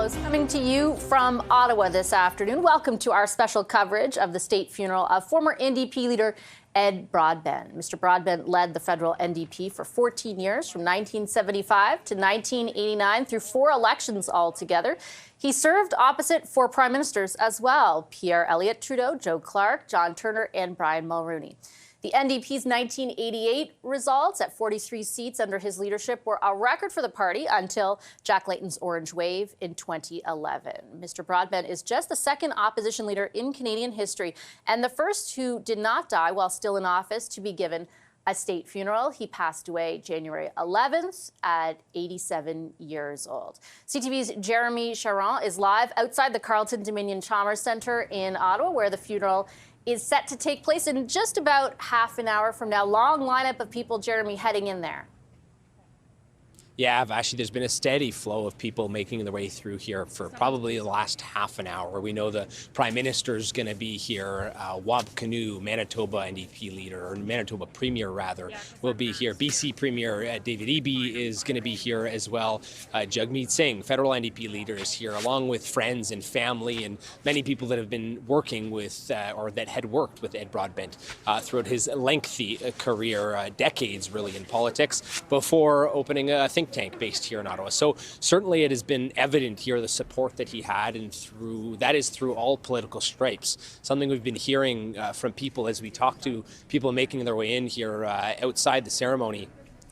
Kapelos coming to you from Ottawa this afternoon. Welcome to our special coverage of the state funeral of former NDP leader Ed Broadbent. Mr. Broadbent led the federal NDP for 14 years, from 1975 to 1989, through 4 elections altogether. He served opposite 4 prime ministers as well: Pierre Elliott Trudeau, Joe Clark, John Turner, and Brian Mulroney. The NDP's 1988 results at 43 seats under his leadership were a record for the party until Jack Layton's Orange Wave in 2011. Mr. Broadbent is just the second opposition leader in Canadian history and the first who did not die while still in office to be given a state funeral. He passed away January 11th at 87 years old. CTV's Jeremy Charon is live outside the Carleton Dominion Chalmers Centre in Ottawa, where the funeral is set to take place in just about half an hour from now. Long lineup of people, Jeremy, heading in there. Yeah, Vassy, there's been a steady flow of people making their way through here for probably the last half an hour. We know the Prime Minister's going to be here. Wab Kinew, Manitoba NDP leader, or Manitoba Premier rather, will be here. BC Premier David Eby is going to be here as well. Jagmeet Singh, federal NDP leader, is here, along with friends and family and many people that have been working with, or that had worked with Ed Broadbent throughout his lengthy career, decades really in politics, before opening a think tank based here in Ottawa. So certainly it has been evident here the support that he had, and through all political stripes. Something we've been hearing from people as we talk to people making their way in here outside the ceremony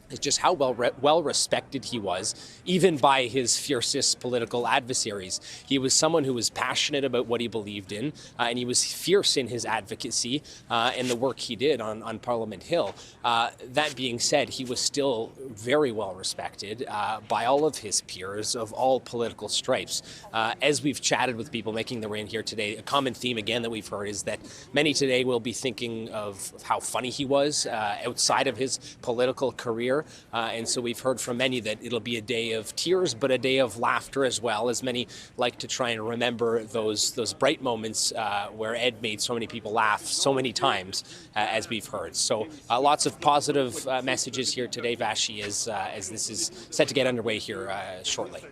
is just how well respected he was, even by his fiercest political adversaries. He was someone who was passionate about what he believed in, and he was fierce in his advocacy and the work he did on Parliament Hill. That being said, he was still very well respected by all of his peers of all political stripes. As we've chatted with people making their way in here today, a common theme again that we've heard is that many today will be thinking of how funny he was outside of his political career. And so we've heard from many that it'll be a day of tears, but a day of laughter as well, as many like to try and remember those bright moments where Ed made so many people laugh so many times, as we've heard. So lots of positive messages here today, Vassy, as this is set to get underway here shortly.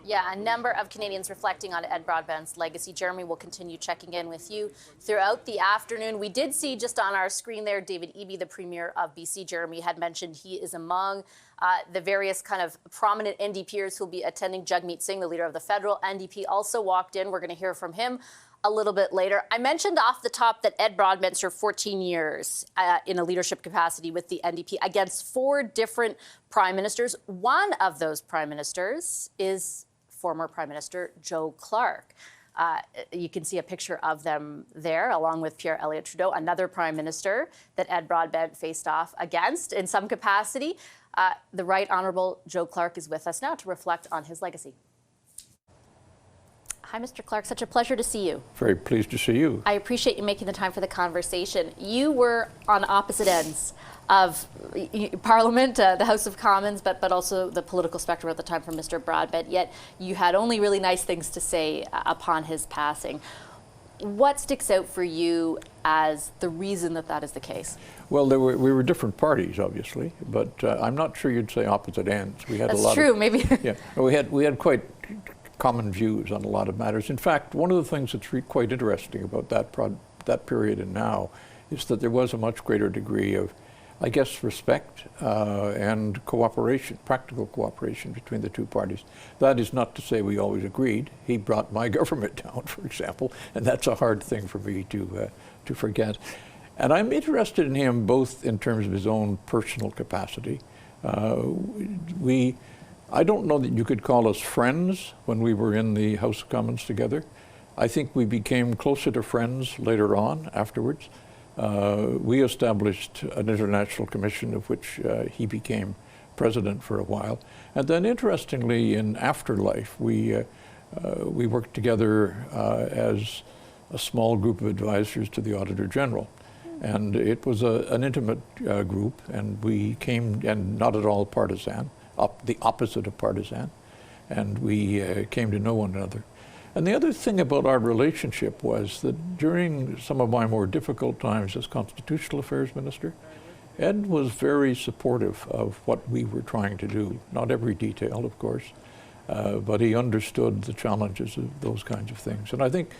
Yeah, a number of Canadians reflecting on Ed Broadbent's legacy. Jeremy will continue checking in with you throughout the afternoon. We did see just on our screen there, David Eby, the Premier of BC. Jeremy had mentioned he is among the various kind of prominent NDPers who will be attending. Jagmeet Singh, the leader of the federal NDP, also walked in. We're going to hear from him a little bit later. I mentioned off the top that Ed Broadbent served 14 years in a leadership capacity with the NDP against 4 different prime ministers. One of those prime ministers is former Prime Minister Joe Clark. You can see a picture of them there, along with Pierre Elliott Trudeau, another Prime Minister that Ed Broadbent faced off against in some capacity. The Right Honourable Joe Clark is with us now to reflect on his legacy. Hi, Mr. Clark. Such a pleasure to see you. Very pleased to see you. I appreciate you making the time for the conversation. You were on opposite ends of Parliament, the House of Commons, but also the political spectrum at the time for Mr. Broadbent, yet you had only really nice things to say upon his passing. What sticks out for you as the reason that that is the case? Well, we were different parties, obviously, but I'm not sure you'd say opposite ends. We had That's a lot true, of, maybe. Yeah, we had quite common views on a lot of matters. In fact, one of the things that's quite interesting about that period and now is that there was a much greater degree of, I guess, respect and cooperation, practical cooperation between the two parties. That is not to say we always agreed. He brought my government down, for example, and that's a hard thing for me to forget. And I'm interested in him both in terms of his own personal capacity. I don't know that you could call us friends when we were in the House of Commons together. I think we became closer to friends later on, afterwards. We established an international commission of which he became president for a while. And then interestingly, in afterlife, we worked together as a small group of advisors to the Auditor General. And it was an intimate group, and we came, and not at all partisan, the opposite of partisan, and we came to know one another. And the other thing about our relationship was that during some of my more difficult times as Constitutional Affairs Minister, Ed was very supportive of what we were trying to do. Not every detail, of course, but he understood the challenges of those kinds of things. And I think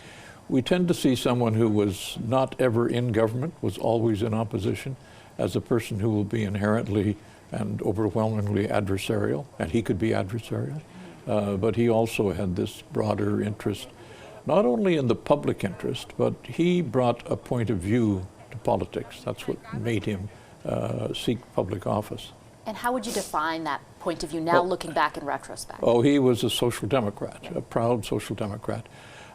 we tend to see someone who was not ever in government, was always in opposition, as a person who will be inherently and overwhelmingly adversarial, and he could be adversarial, but he also had this broader interest, not only in the public interest, but he brought a point of view to politics. That's what made him seek public office. And how would you define that point of view now, looking back in retrospect? Oh, he was a social democrat, a proud social democrat.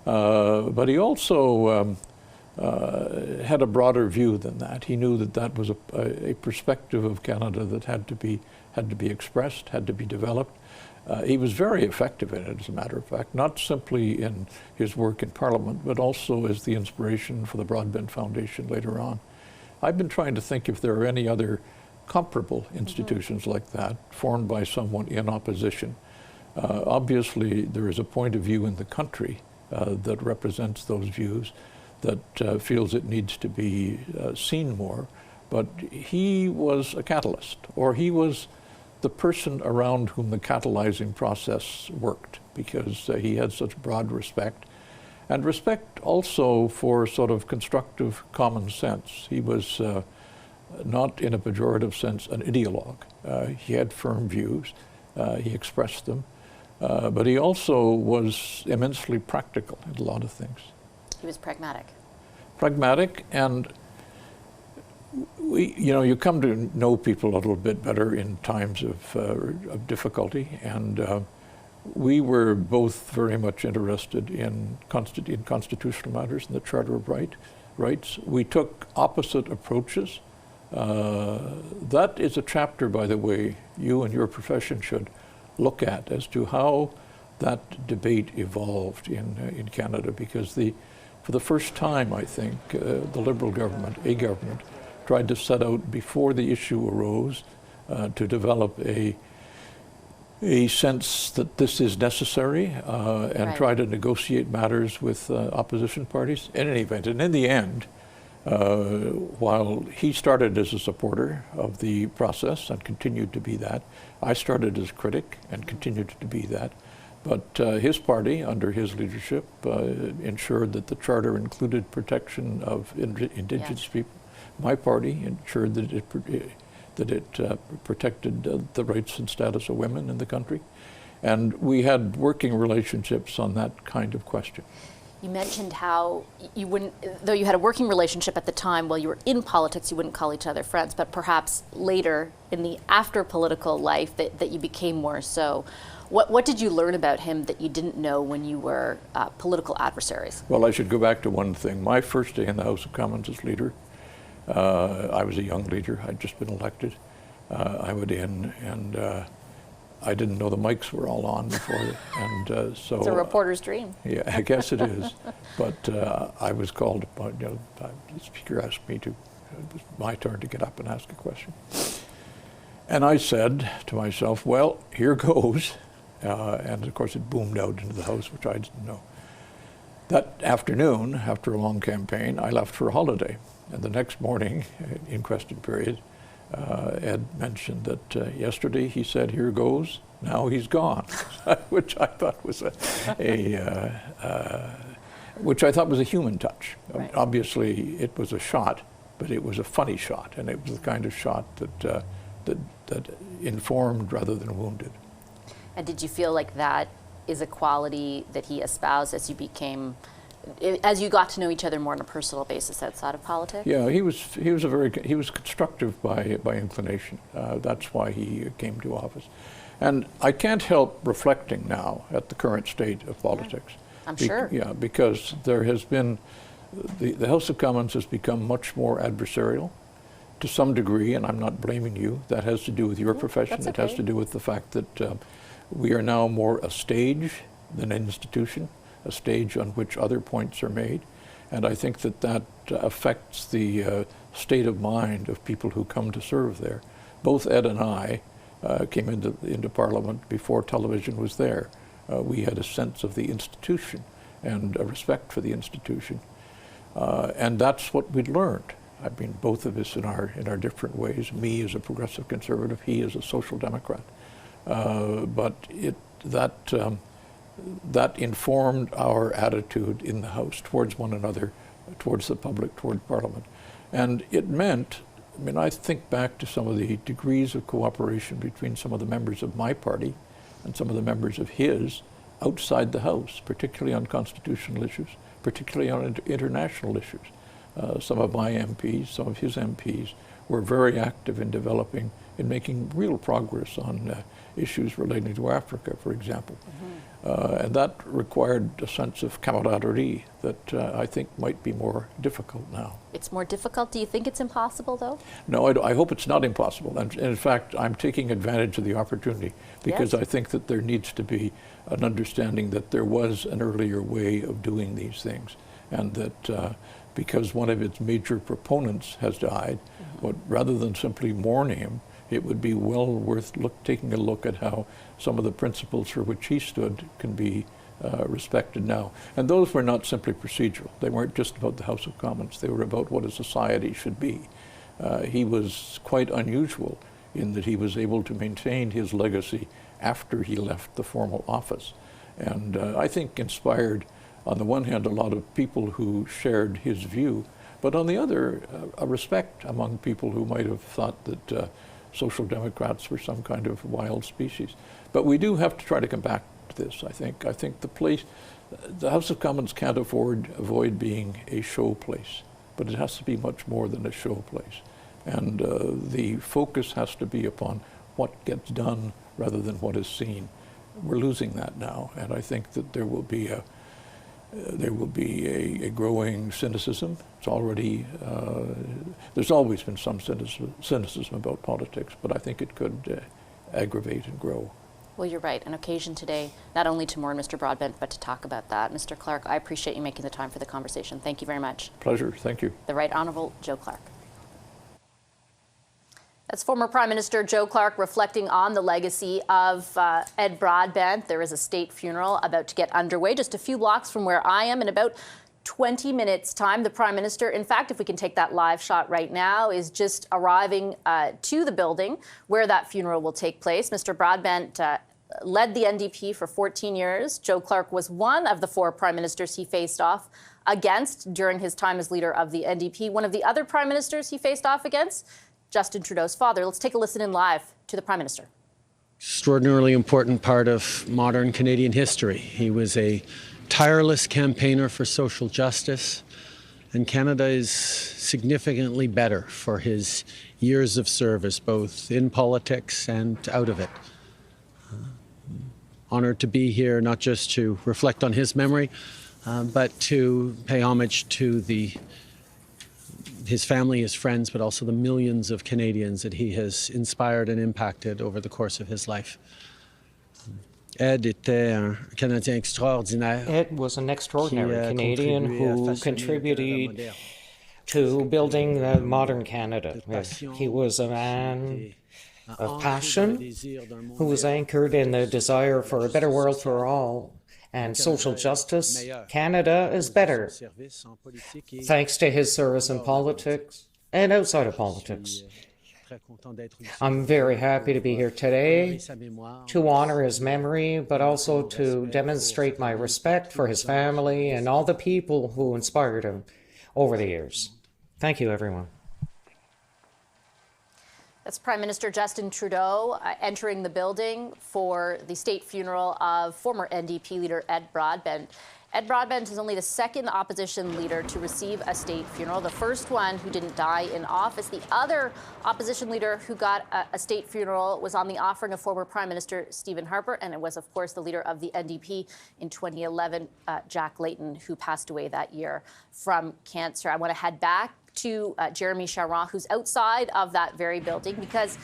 But he also had a broader view than that. He knew that that was a perspective of Canada that had to be expressed, had to be developed. He was very effective in it, as a matter of fact, not simply in his work in Parliament, but also as the inspiration for the Broadbent Foundation later on. I've been trying to think if there are any other comparable institutions like that formed by someone in opposition. Obviously, there is a point of view in the country that represents those views, that feels it needs to be seen more, but he was a catalyst, or he was the person around whom the catalyzing process worked, because he had such broad respect, and respect also for sort of constructive common sense. He was not in a pejorative sense an ideologue. He had firm views, he expressed them, but he also was immensely practical in a lot of things. He was pragmatic. Pragmatic, and you come to know people a little bit better in times of difficulty, and we were both very much interested in constitutional matters and the Charter of Rights. We took opposite approaches. That is a chapter, by the way, you and your profession should look at, as to how that debate evolved in Canada, because for the first time, I think, the Liberal government, a government, tried to set out before the issue arose to develop a sense that this is necessary and try to negotiate matters with opposition parties. In any event, and in the end, while he started as a supporter of the process and continued to be that, I started as a critic and continued to be that. But his party, under his leadership, ensured that the Charter included protection of Indigenous people. My party ensured that it protected the rights and status of women in the country. And we had working relationships on that kind of question. You mentioned how you wouldn't, though you had a working relationship at the time while you were in politics, you wouldn't call each other friends, but perhaps later in the after political life that you became more so. What did you learn about him that you didn't know when you were political adversaries? Well, I should go back to one thing. My first day in the House of Commons as leader, I was a young leader. I'd just been elected. I went in, and I didn't know the mics were all on before, and so it's a reporter's dream. Yeah, I guess it is. But I was called upon. The speaker asked me to. It was my turn to get up and ask a question, and I said to myself, "Well, here goes." And of course, it boomed out into the house, which I didn't know. That afternoon, after a long campaign, I left for a holiday, and the next morning, in question period, Ed mentioned that yesterday he said, "Here goes." Now he's gone, which I thought was which I thought was a human touch. Right. Obviously, it was a shot, but it was a funny shot, and it was the kind of shot that informed rather than wounded. And did you feel like that is a quality that he espoused as you got to know each other more on a personal basis outside of politics? Yeah, he was constructive by inclination. That's why he came to office. And I can't help reflecting now at the current state of politics. Yeah, I'm sure. Yeah, because there has been, the House of Commons has become much more adversarial to some degree, and I'm not blaming you. That has to do with your profession. That's It has to do with the fact that we are now more a stage than an institution, a stage on which other points are made. And I think that affects the state of mind of people who come to serve there. Both Ed and I came into Parliament before television was there. We had a sense of the institution and a respect for the institution. And that's what we'd learned. I mean, both of us in our different ways, me as a progressive conservative, he as a social democrat. But that informed our attitude in the House towards one another, towards the public, toward Parliament. And it meant, I mean, I think back to some of the degrees of cooperation between some of the members of my party and some of the members of his outside the House, particularly on constitutional issues, particularly on international issues. Some of my MPs, some of his MPs were very active in developing, in making real progress on issues relating to Africa, for example. And that required a sense of camaraderie that I think might be more difficult now. It's more difficult? Do you think it's impossible, though? No, I hope it's not impossible. And in fact, I'm taking advantage of the opportunity because Yes. I think that there needs to be an understanding that there was an earlier way of doing these things, and that because one of its major proponents has died, but rather than simply mourning him, it would be well worth taking a look at how some of the principles for which he stood can be respected now. And those were not simply procedural. They weren't just about the House of Commons. They were about what a society should be. He was quite unusual in that he was able to maintain his legacy after he left the formal office. And I think inspired, on the one hand, a lot of people who shared his view, but on the other, a respect among people who might have thought that Social Democrats were some kind of wild species. But we do have to try to come back to this, I think. I think the House of Commons can't avoid being a show place, but it has to be much more than a show place. And the focus has to be upon what gets done rather than what is seen. We're losing that now, and I think that there will be a growing cynicism. It's already, there's always been some cynicism about politics, but I think it could aggravate and grow. Well, you're right. An occasion today, not only to mourn Mr. Broadbent, but to talk about that. Mr. Clark, I appreciate you making the time for the conversation. Thank you very much. Pleasure. Thank you. The Right Honourable Joe Clark. That's former Prime Minister Joe Clark reflecting on the legacy of Ed Broadbent. There is a state funeral about to get underway just a few blocks from where I am in about 20 minutes' time. The Prime Minister, in fact, if we can take that live shot right now, is just arriving to the building where that funeral will take place. Mr. Broadbent led the NDP for 14 years. Joe Clark was one of the 4 prime ministers he faced off against during his time as leader of the NDP. One of the other prime ministers he faced off against, Justin Trudeau's father. Let's take a listen in live to the Prime Minister. Extraordinarily important part of modern Canadian history. He was a tireless campaigner for social justice, and Canada is significantly better for his years of service, both in politics and out of it. Honored to be here, not just to reflect on his memory, but to pay homage to his family, his friends, but also the millions of Canadians that he has inspired and impacted over the course of his life. Ed était un Canadien extraordinaire. Ed was an extraordinary Canadian who contributed to building the modern Canada. He was a man of passion who was anchored in the desire for a better world for all and social justice. Canada is better thanks to his service in politics and outside of politics. I'm very happy to be here today to honor his memory, but also to demonstrate my respect for his family and all the people who inspired him over the years. Thank you, everyone. That's Prime Minister Justin Trudeau entering the building for the state funeral of former NDP leader Ed Broadbent. Ed Broadbent is only the second opposition leader to receive a state funeral, the first one who didn't die in office. The other opposition leader who got a state funeral was on the offering of former Prime Minister Stephen Harper, and it was, of course, the leader of the NDP in 2011, Jack Layton, who passed away that year from cancer. I want to head back to Jeremy Charron, who's outside of that very building, because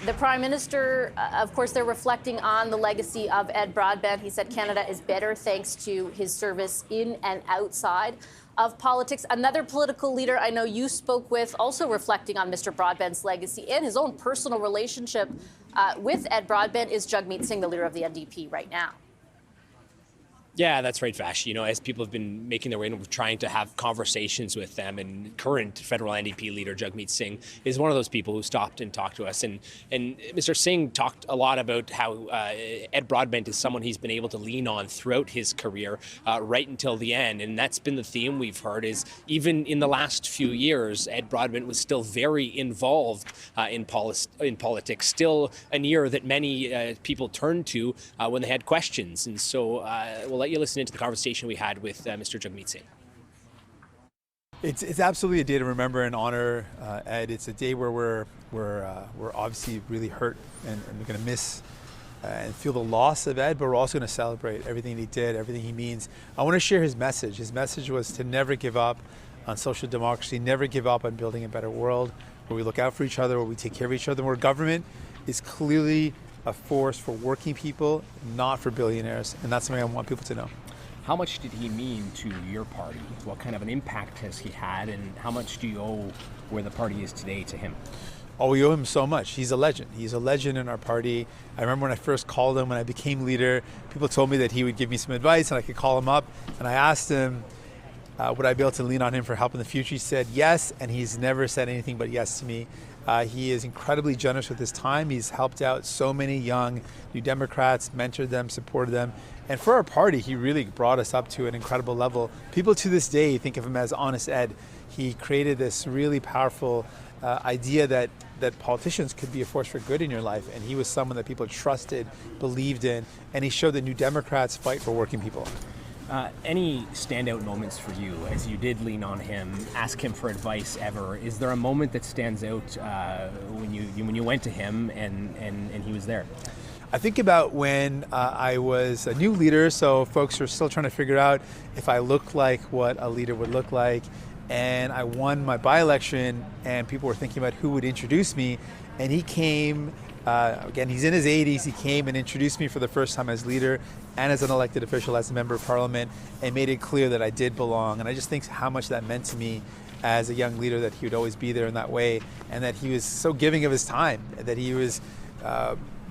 the Prime Minister, of course, they're reflecting on the legacy of Ed Broadbent. He said Canada is better thanks to his service in and outside of politics. Another political leader I know you spoke with, also reflecting on Mr. Broadbent's legacy and his own personal relationship with Ed Broadbent, is Jagmeet Singh, the leader of the NDP right now. Yeah, that's right, Vash. As people have been making their way and trying to have conversations with them, and current federal NDP leader Jagmeet Singh is one of those people who stopped and talked to us. And Mr. Singh talked a lot about how Ed Broadbent is someone he's been able to lean on throughout his career, right until the end. And that's been the theme we've heard, is even in the last few years, Ed Broadbent was still very involved in politics, still an ear that many people turned to when they had questions. And so we'll let you listen into the conversation we had with Mr. Jagmeet Singh. It's absolutely a day to remember and honor Ed. It's a day where we're obviously really hurt and we're going to miss and feel the loss of Ed, but we're also going to celebrate everything he did, everything he means. I want to share his message. His message was to never give up on social democracy, never give up on building a better world where we look out for each other, where we take care of each other, where government is clearly a force for working people, not for billionaires. And that's something I want people to know. How much did he mean to your party? What kind of an impact has he had, and how much do you owe where the party is today to him? Oh, we owe him so much. He's a legend. He's a legend in our party. I remember when I first called him, when I became leader, people told me that he would give me some advice and I could call him up. And I asked him, would I be able to lean on him for help in the future? He said yes, and he's never said anything but yes to me. He is incredibly generous with his time. He's helped out so many young New Democrats, mentored them, supported them. And for our party, he really brought us up to an incredible level. People to this day think of him as Honest Ed. He created this really powerful idea that politicians could be a force for good in your life. And he was someone that people trusted, believed in, and he showed that New Democrats fight for working people. Any standout moments for you as you did lean on him, ask him for advice ever? Is there a moment that stands out when you went to him and he was there? I think about when I was a new leader, so folks are still trying to figure out if I look like what a leader would look like. And I won my by-election and people were thinking about who would introduce me. And he came, again, he's in his 80s, he came and introduced me for the first time as leader and as an elected official, as a member of parliament, and made it clear that I did belong. And I just think how much that meant to me as a young leader, that he would always be there in that way, and that he was so giving of his time, that he was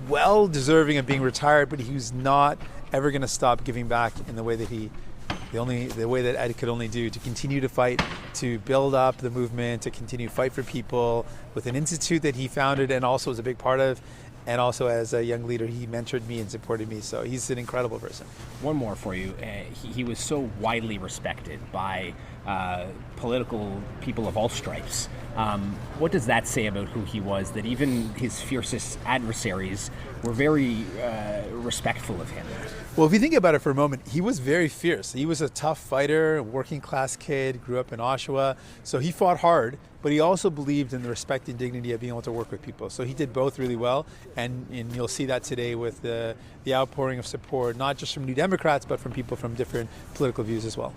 well deserving of being retired, but he was not ever going to stop giving back in the way that the way that Ed could only do, to continue to fight, to build up the movement, to continue to fight for people with an institute that he founded and also was a big part of. And also as a young leader, he mentored me and supported me. So he's an incredible person. One more for you. He was so widely respected by political people of all stripes. What does that say about who he was, that even his fiercest adversaries were very respectful of him? Well, if you think about it for a moment, he was very fierce. He was a tough fighter, a working class kid, grew up in Oshawa. So he fought hard, but he also believed in the respect and dignity of being able to work with people. So he did both really well. And you'll see that today with the outpouring of support, not just from New Democrats, but from people from different political views as well.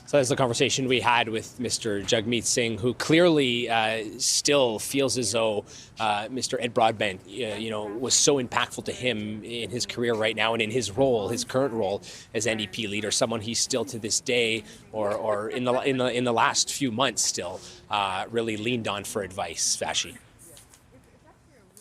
So that's the conversation we had with Mr. Jagmeet Singh, who clearly still feels as though Mr. Ed Broadbent, was so impactful to him in his career right now and in his role, his current role as NDP leader. Someone he's still to this day, or in the last few months, still really leaned on for advice. Vassy.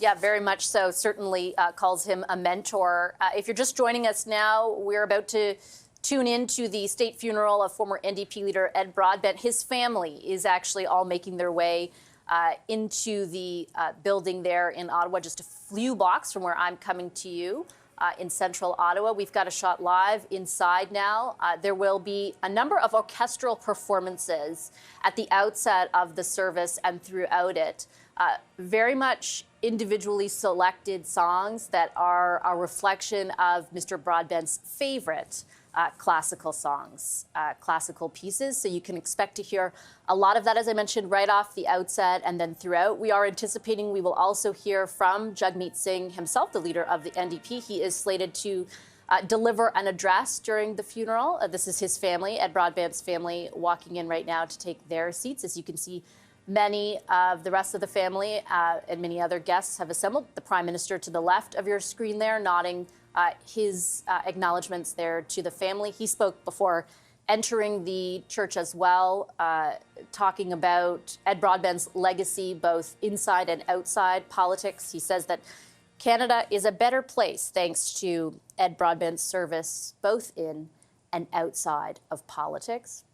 Yeah, very much so. Certainly calls him a mentor. If you're just joining us now, we're about to tune in to the state funeral of former NDP leader Ed Broadbent. His family is actually all making their way into the building there in Ottawa, just a few blocks from where I'm coming to you in central Ottawa. We've got a shot live inside now. There will be a number of orchestral performances at the outset of the service and throughout it. Very much individually selected songs that are a reflection of Mr. Broadbent's favorite classical songs, classical pieces. So you can expect to hear a lot of that, as I mentioned, right off the outset and then throughout. We are anticipating we will also hear from Jagmeet Singh himself, the leader of the NDP. He is slated to deliver an address during the funeral. This is his family, Ed Broadbent's family, walking in right now to take their seats. As you can see, many of the rest of the family and many other guests have assembled. The Prime Minister to the left of your screen there, nodding his acknowledgements there to the family. He spoke before entering the church as well, talking about Ed Broadbent's legacy, both inside and outside politics. He says that Canada is a better place thanks to Ed Broadbent's service both in and outside of politics.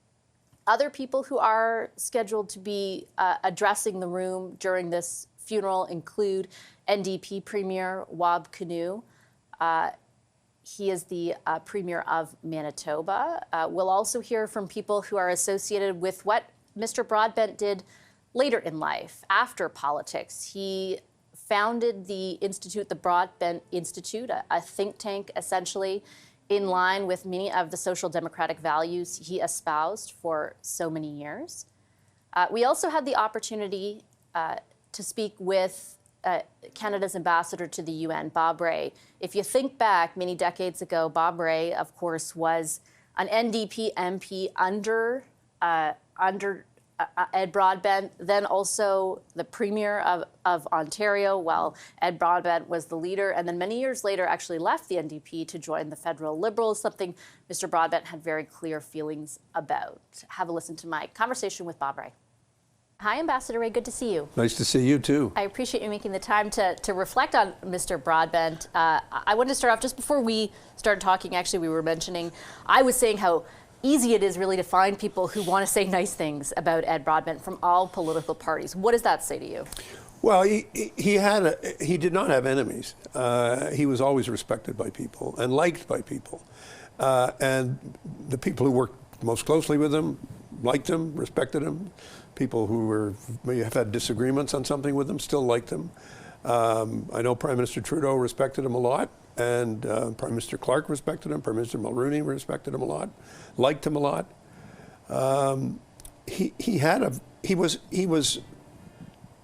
Other people who are scheduled to be addressing the room during this funeral include NDP Premier Wab Kinew. He is the Premier of Manitoba. We'll also hear from people who are associated with what Mr. Broadbent did later in life, after politics. He founded the institute, the Broadbent Institute, a think tank essentially in line with many of the social democratic values he espoused for so many years. We also had the opportunity to speak with Canada's ambassador to the UN, Bob Rae. If you think back many decades ago, Bob Rae, of course, was an NDP MP under Ed Broadbent, then also the Premier of Ontario, while Ed Broadbent was the leader, and then many years later actually left the NDP to join the Federal Liberals, something Mr. Broadbent had very clear feelings about. Have a listen to my conversation with Bob Rae. Hi, Ambassador Rae. Good to see you. Nice to see you, too. I appreciate you making the time to reflect on Mr. Broadbent. I wanted to start off, just before we started talking, actually, we were mentioning, I was saying how easy it is really to find people who want to say nice things about Ed Broadbent from all political parties. What does that say to you? Well, he did not have enemies. He was always respected by people and liked by people. And the people who worked most closely with him liked him, respected him. People who may have had disagreements on something with him still liked him. I know Prime Minister Trudeau respected him a lot, and Prime Minister Clark respected him. Prime Minister Mulroney respected him a lot, liked him a lot. He was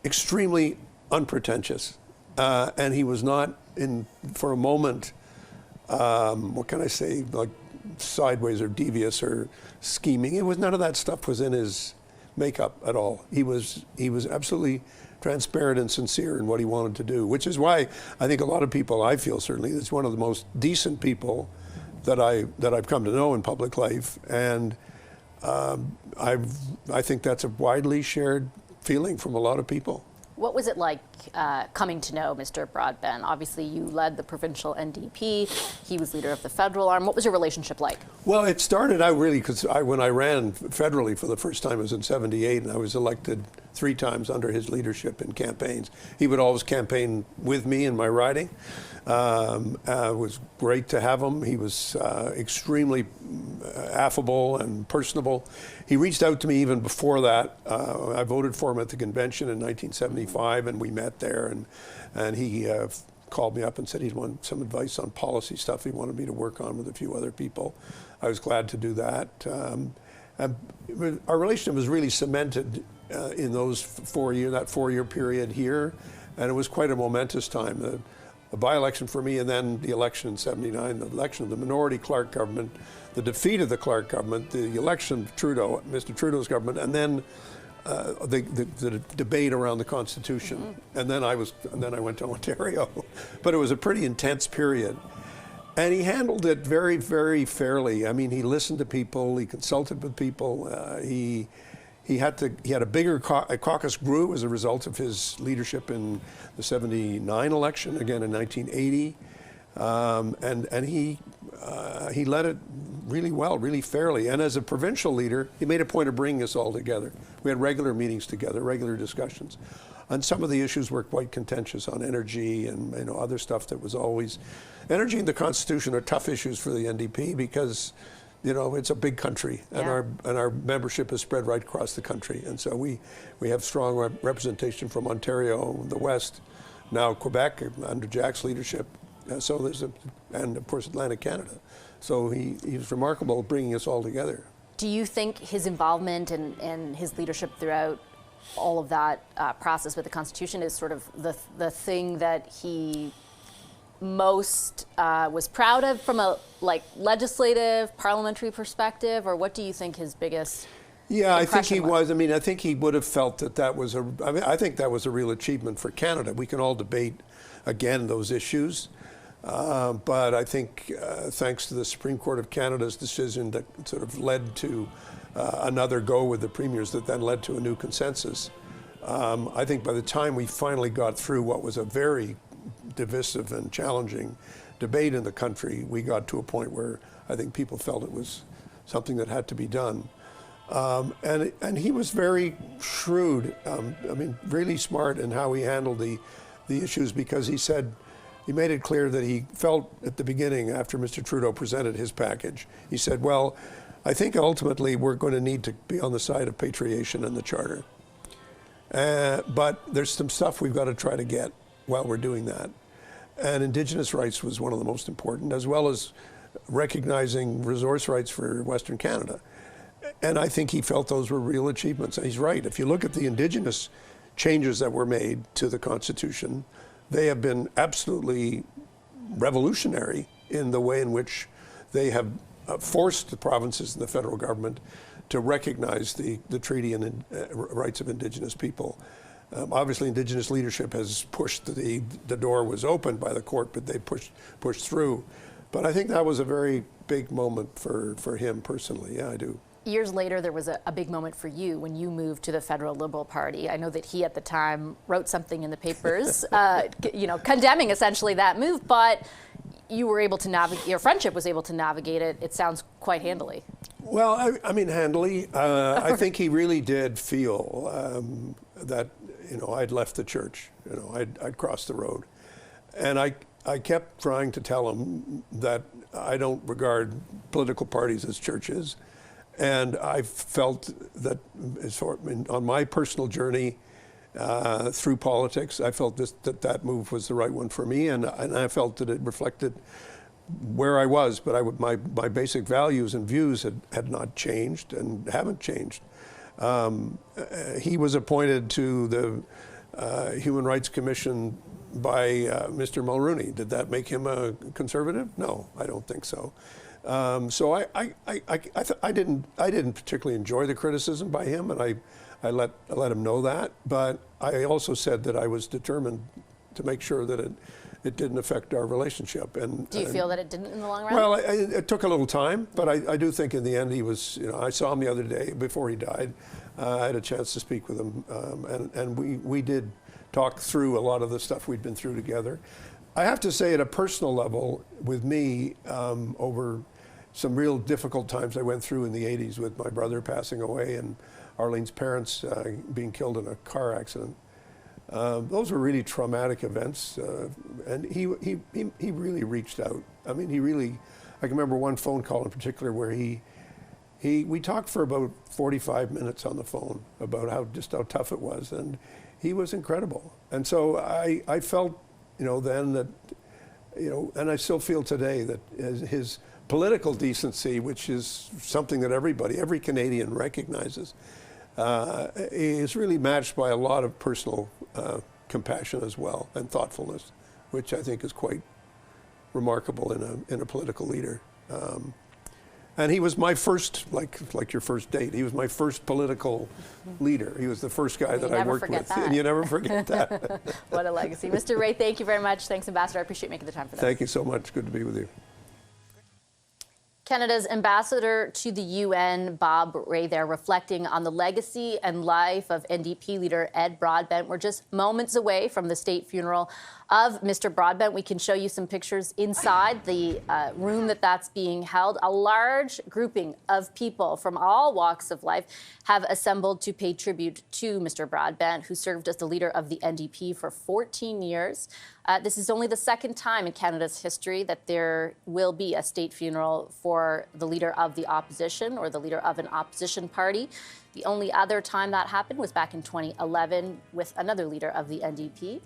extremely unpretentious, and he was not for a moment. What can I say? Like sideways or devious or scheming. It was none of that stuff was in his makeup at all. He was absolutely transparent and sincere in what he wanted to do, which is why I think a lot of people, I feel certainly, is one of the most decent people that I've come to know in public life, and I think that's a widely shared feeling from a lot of people. What was it like coming to know Mr. Broadbent? Obviously, you led the provincial NDP. He was leader of the federal arm. What was your relationship like? Well, it started out really because when I ran federally for the first time, it was in '78, and I was elected 3 times under his leadership in campaigns. He would always campaign with me in my riding. It was great to have him. He was extremely affable and personable. He reached out to me even before that. I voted for him at the convention in 1975, and we met there, and he called me up and said he'd want some advice on policy stuff he wanted me to work on with a few other people. I was glad to do that. Our relationship was really cemented in those 4-year period here, and it was quite a momentous time. The by-election for me, and then the election in '79, the election of the minority Clark government, the defeat of the Clark government, the election of Trudeau, Mr. Trudeau's government, and then the debate around the Constitution. And then I went to Ontario. But it was a pretty intense period. And he handled it very, very fairly. I mean, he listened to people, he consulted with people, He had a bigger caucus grew as a result of his leadership in the '79 election, again in 1980, and he led it really well, really fairly. And as a provincial leader, he made a point of bringing us all together. We had regular meetings together, regular discussions. And some of the issues were quite contentious on energy and other stuff that was always. Energy and the Constitution are tough issues for the NDP because it's a big country, and our membership is spread right across the country, and so we have strong representation from Ontario, the West, now Quebec under Jack's leadership. So and of course Atlantic Canada. So he's remarkable at bringing us all together. Do you think his involvement and his leadership throughout all of that process with the Constitution is sort of the thing that he most was proud of from a legislative, parliamentary perspective, or what do you think his biggest I think he was. I mean, I think he would have felt that was I think that was a real achievement for Canada. We can all debate again those issues, but I think thanks to the Supreme Court of Canada's decision that sort of led to another go with the premiers that then led to a new consensus. I think by the time we finally got through what was a very divisive and challenging debate in the country, we got to a point where I think people felt it was something that had to be done. And he was very shrewd, really smart in how he handled the issues, because he made it clear that he felt at the beginning, after Mr. Trudeau presented his package, he said, well, I think ultimately we're going to need to be on the side of patriation and the Charter. But there's some stuff we've got to try to get while we're doing that. And Indigenous rights was one of the most important, as well as recognizing resource rights for Western Canada. And I think he felt those were real achievements. And he's right. If you look at the Indigenous changes that were made to the Constitution, they have been absolutely revolutionary in the way in which they have forced the provinces and the federal government to recognize the treaty and rights of Indigenous people. Obviously, Indigenous leadership has pushed the door was opened by the court, but they pushed through. But I think that was a very big moment for him personally. Yeah, I do. Years later, there was a big moment for you when you moved to the Federal Liberal Party. I know that he, at the time, wrote something in the papers, condemning essentially that move, but you were able to navigate, your friendship was able to navigate it, it sounds, quite handily. Well, I mean, handily. I think he really did feel that, I'd left the church, I'd crossed the road. And I kept trying to tell him that I don't regard political parties as churches. And I felt that on my personal journey through politics, I felt that move was the right one for me, and I felt that it reflected where I was, but my basic values and views had not changed and haven't changed. He was appointed to the Human Rights Commission by Mr. Mulroney. Did that make him a conservative? No, I don't think so. So I didn't particularly enjoy the criticism by him, and I let him know that. But I also said that I was determined to make sure that it didn't affect our relationship. And do you feel that it didn't in the long run? Well, it took a little time, but I do think in the end he was. I saw him the other day before he died. I had a chance to speak with him, and we did talk through a lot of the stuff we'd been through together. I have to say, at a personal level, with me, over some real difficult times I went through in the 80s with my brother passing away and Arlene's parents being killed in a car accident. Those were really traumatic events, and he really reached out. I mean, I can remember one phone call in particular where we talked for about 45 minutes on the phone about how tough it was, and he was incredible. And so I felt, then that, and I still feel today that his political decency, which is something that every Canadian recognizes, is really matched by a lot of personal compassion as well, and thoughtfulness, which I think is quite remarkable in a political leader. And he was my first, like your first date, he was my first political leader. He was the first guy that I worked with. And you never forget that. What a legacy. Mr. Ray, thank you very much. Thanks, Ambassador. I appreciate making the time for this. Thank you so much. Good to be with you. Canada's ambassador to the UN, Bob Ray, there, reflecting on the legacy and life of NDP leader Ed Broadbent. We're just moments away from the state funeral of Mr. Broadbent. We can show you some pictures inside the room that's being held. A large grouping of people from all walks of life have assembled to pay tribute to Mr. Broadbent, who served as the leader of the NDP for 14 years. This is only the second time in Canada's history that there will be a state funeral for the leader of the opposition or the leader of an opposition party. The only other time that happened was back in 2011 with another leader of the NDP,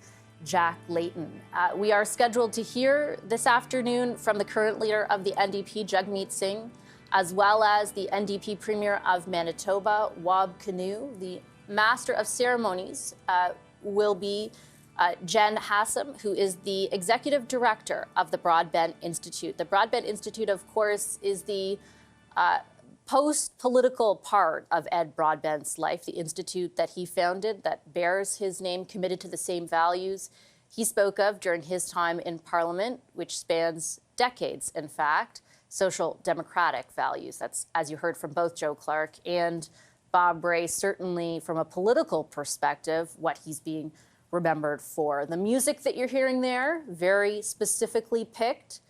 Jack Layton. We are scheduled to hear this afternoon from the current leader of the NDP, Jagmeet Singh, as well as the NDP Premier of Manitoba, Wab Kinew. The Master of Ceremonies will be Jen Hassam, who is the executive director of the Broadbent Institute. The Broadbent Institute, of course, is the post-political part of Ed Broadbent's life, the institute that he founded that bears his name, committed to the same values he spoke of during his time in Parliament, which spans decades, in fact, social democratic values. That's, as you heard from both Joe Clark and Bob Ray, certainly from a political perspective, what he's being remembered for. The music that you're hearing there, very specifically picked.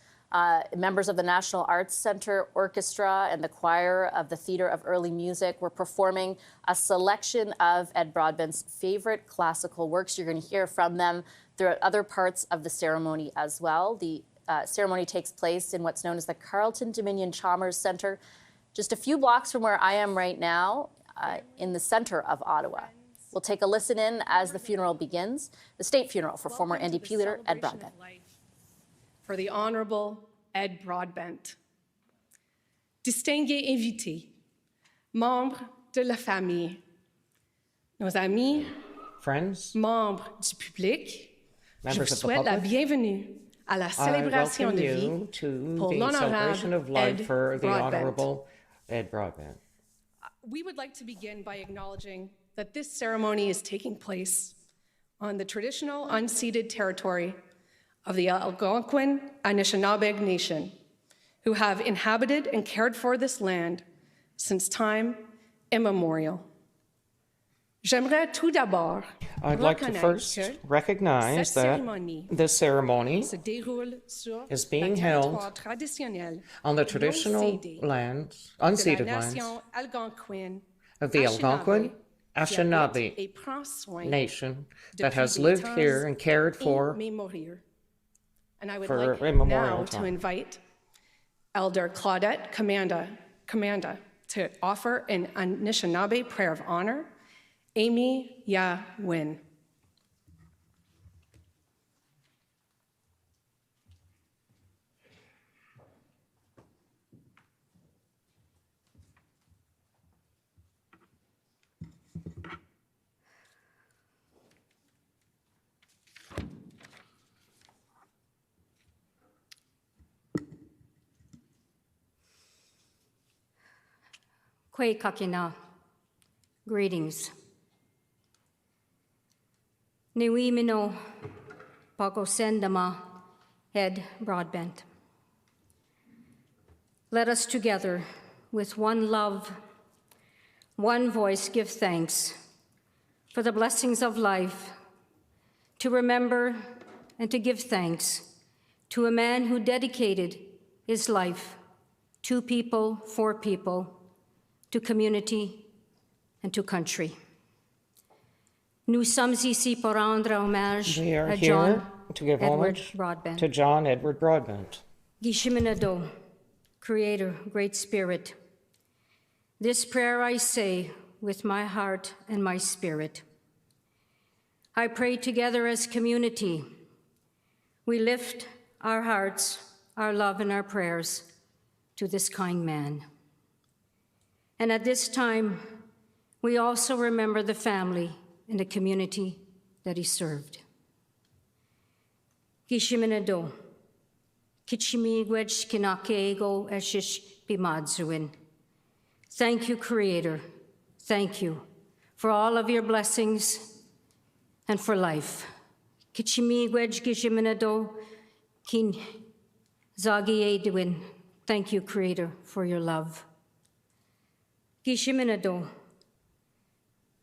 Members of the National Arts Center Orchestra and the choir of the Theatre of Early Music were performing a selection of Ed Broadbent's favorite classical works. You're going to hear from them throughout other parts of the ceremony as well. The ceremony takes place in what's known as the Carleton Dominion Chalmers Centre, just a few blocks from where I am right now, in the center of Ottawa. We'll take a listen in as the funeral begins, the state funeral for former NDP leader Ed Broadbent. For the Honorable Ed Broadbent. Distingués invités, membres de la famille, nos amis, friends, membres du public, je vous members of the souhaite la public, bienvenue à la I célébration welcome de you vie to pour the celebration of l'honorable life Ed for the Broadbent. Honorable Ed Broadbent. We would like to begin by acknowledging that this ceremony is taking place on the traditional unceded territory of the Algonquin Anishinaabe Nation, who have inhabited and cared for this land since time immemorial. J'aimerais tout d'abord I'd like to first recognize that this ceremony se déroule sur is being le held territoire traditionnel on the traditional lands, unceded de la lands nation algonquine of the Algonquin Anishinaabe et prend soin nation that depuis has des lived temps here and cared for immémoriaux. And I would for like immemorial now time. to invite Elder Claudette Commanda to offer an Anishinaabe prayer of honor. Amy Ya Win. Kwe kakina, greetings. Niwi mino pagosendama Ed Broadbent. Let us together, with one love, one voice, give thanks for the blessings of life, to remember and to give thanks to a man who dedicated his life to people, for people, to community, and to country. Nous sommes ici pour rendre hommage We are à here John to give Edward homage Broadbent. to John Edward Broadbent. Gishiminado, Creator, Great Spirit, this prayer I say with my heart and my spirit. I pray together as community. We lift our hearts, our love, and our prayers to this kind man. And at this time, we also remember the family and the community that he served. Gishiminado, Kichimigwech Kinakego Eshish Bimadzuin. Thank you, Creator. Thank you for all of your blessings and for life. Kichimigwech Gishiminado Kin Zagi Edwin. Thank you, Creator, for your love. Gishiminado,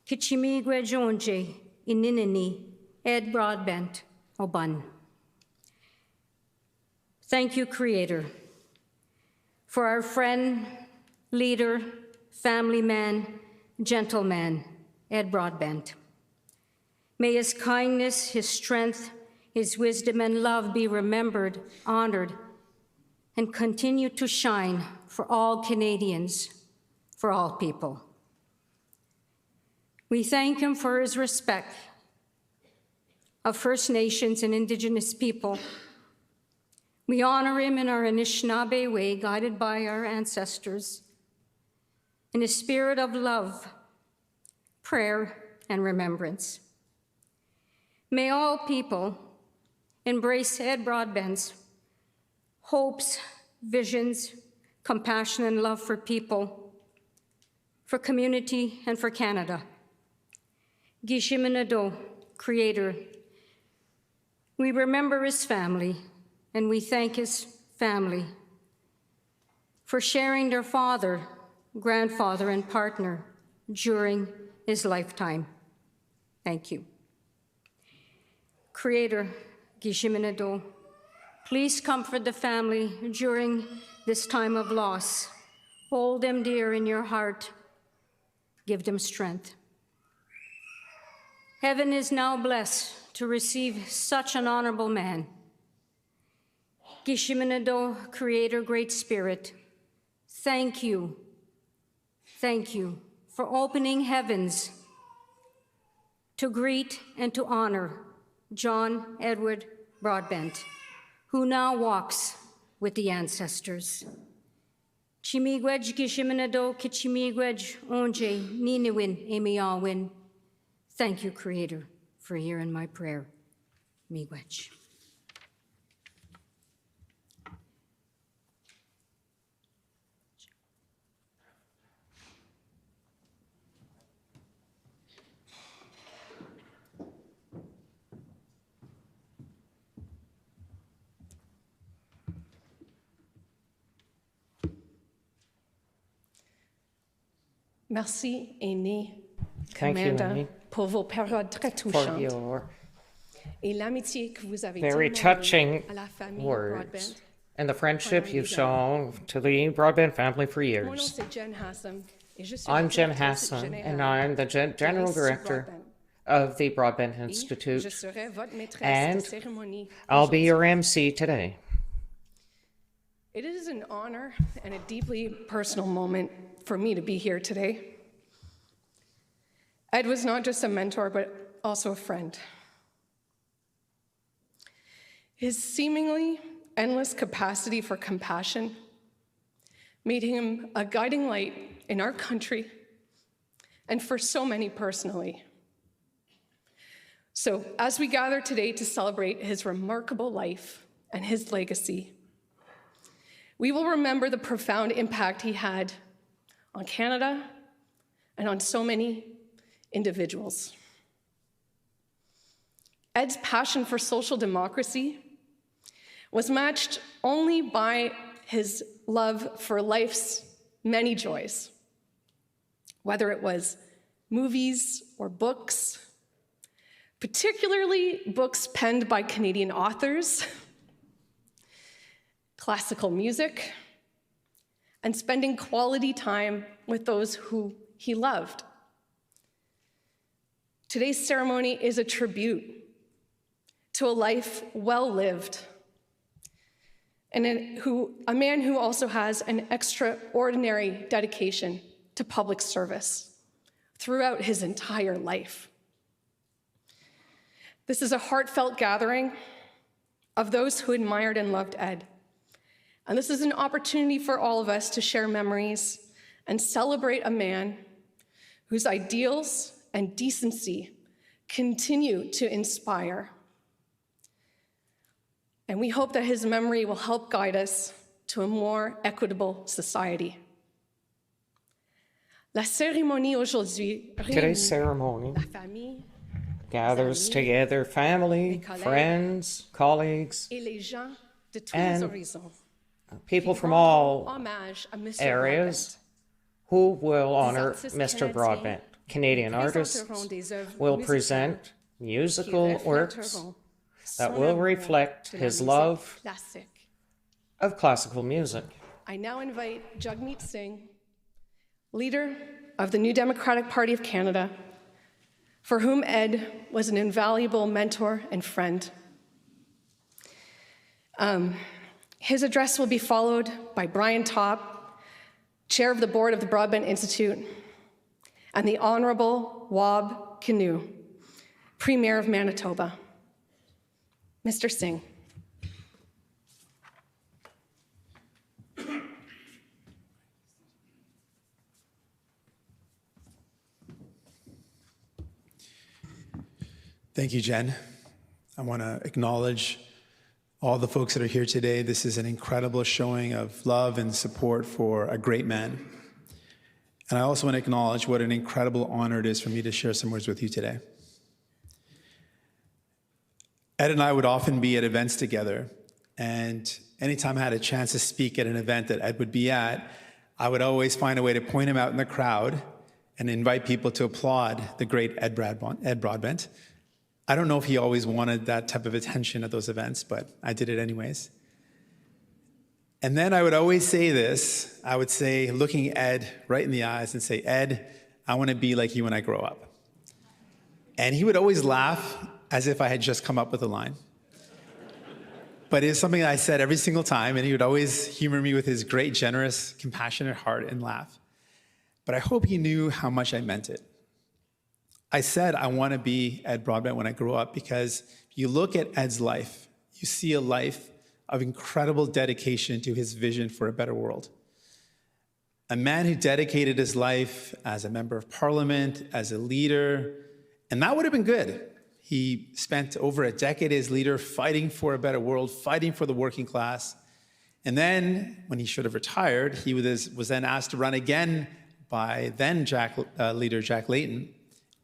Kichimigwe Jonje, Ininini, Ed Broadbent, Oban. Thank you, Creator, for our friend, leader, family man, gentleman, Ed Broadbent. May his kindness, his strength, his wisdom and love be remembered, honored, and continue to shine for all Canadians, for all people. We thank him for his respect of First Nations and Indigenous people. We honor him in our Anishinaabe way, guided by our ancestors, in a spirit of love, prayer, and remembrance. May all people embrace Ed Broadbent's hopes, visions, compassion, and love for people, for community, and for Canada. Gishiminado, Creator, we remember his family, and we thank his family for sharing their father, grandfather, and partner during his lifetime. Thank you. Creator Gishiminado, please comfort the family during this time of loss. Hold them dear in your heart. Give them strength. Heaven is now blessed to receive such an honorable man. Gishiminado, Creator, Great Spirit, thank you for opening heavens to greet and to honor John Edward Broadbent, who now walks with the ancestors. Chimigwej Gishiminado Kichimigwej Onje Ninewin Emiawin. Thank you, Creator, for hearing my prayer. Miigwej. Merci, Aîné, Thank you, Amanda, Amy, pour vos paroles très for touchantes your et l'amitié que vous avez very témoignée touching à la famille words Broadbent. and the friendship you've shown to the Broadbent family for Mon nom, years. c'est Jen Hassam, et je suis I'm la Jen directrice Hassan, générale and I'm the General de Director Broadbent. of the Broadbent Et Institute, je serai votre maîtresse and de cérémonie I'll be aujourd'hui. your MC today. It is an honor and a deeply personal moment for me to be here today. Ed was not just a mentor, but also a friend. His seemingly endless capacity for compassion made him a guiding light in our country and for so many personally. So, as we gather today to celebrate his remarkable life and his legacy, we will remember the profound impact he had on Canada and on so many individuals. Ed's passion for social democracy was matched only by his love for life's many joys, whether it was movies or books, particularly books penned by Canadian authors, classical music, and spending quality time with those who he loved. Today's ceremony is a tribute to a life well lived, and a man who also has an extraordinary dedication to public service throughout his entire life. This is a heartfelt gathering of those who admired and loved Ed. And this is an opportunity for all of us to share memories and celebrate a man whose ideals and decency continue to inspire. And we hope that his memory will help guide us to a more equitable society. La cérémonie aujourd'hui Today's réunit ceremony la famille gathers together family, friends, colleagues, et les gens de tous and les horizons. people from Rendons all hommage à Monsieur areas who will honor Mr. Broadbent. Canadian artists will present musical works that will reflect his love of classical music. I now invite Jagmeet Singh, leader of the New Democratic Party of Canada, for whom Ed was an invaluable mentor and friend. His address will be followed by Brian Topp, chair of the board of the Broadbent Institute, and the Honorable Wab Kinew, Premier of Manitoba. Mr. Singh. Thank you, Jen. I want to acknowledge all the folks that are here today. This is an incredible showing of love and support for a great man. And I also want to acknowledge what an incredible honor it is for me to share some words with you today. Ed and I would often be at events together, and anytime I had a chance to speak at an event that Ed would be at, I would always find a way to point him out in the crowd and invite people to applaud the great Ed Broadbent. I don't know if he always wanted that type of attention at those events, but I did it anyways. And then I would always say this. I would say, looking Ed right in the eyes and say, Ed, I want to be like you when I grow up. And he would always laugh as if I had just come up with a line. But it's something that I said every single time, and he would always humor me with his great, generous, compassionate heart and laugh. But I hope he knew how much I meant it. I said I want to be Ed Broadbent when I grow up because you look at Ed's life, you see a life of incredible dedication to his vision for a better world. A man who dedicated his life as a member of parliament, as a leader, and that would have been good. He spent over a decade as leader fighting for a better world, fighting for the working class. And then, when he should have retired, he was then asked to run again by then leader Jack Layton,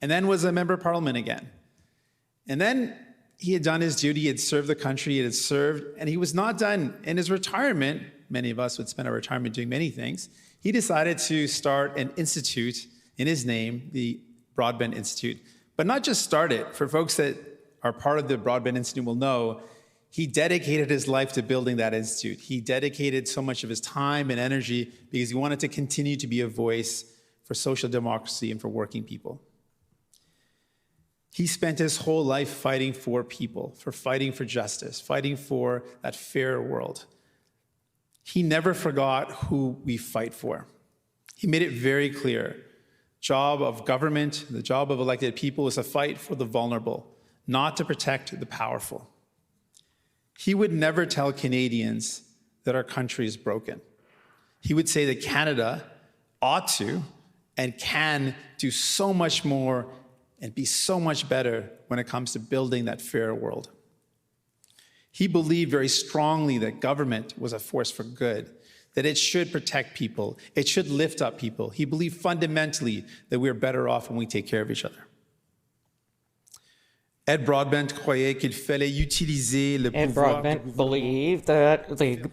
and then was a member of parliament again. And then he had done his duty, he had served the country, he had served, and he was not done. In his retirement, many of us would spend our retirement doing many things, he decided to start an institute in his name, the Broadbent Institute. But not just start it. For folks that are part of the Broadbent Institute will know, he dedicated his life to building that institute. He dedicated so much of his time and energy because he wanted to continue to be a voice for social democracy and for working people. He spent his whole life fighting for people, for fighting for justice, fighting for that fair world. He never forgot who we fight for. He made it very clear. Job of government, the job of elected people is a fight for the vulnerable, not to protect the powerful. He would never tell Canadians that our country is broken. He would say that Canada ought to and can do so much more and be so much better when it comes to building that fair world. He believed very strongly that government was a force for good, that it should protect people, it should lift up people. He believed fundamentally that we're better off when we take care of each other. Ed Broadbent croyait qu'il fallait utiliser le pouvoir. Ed Broadbent believed that the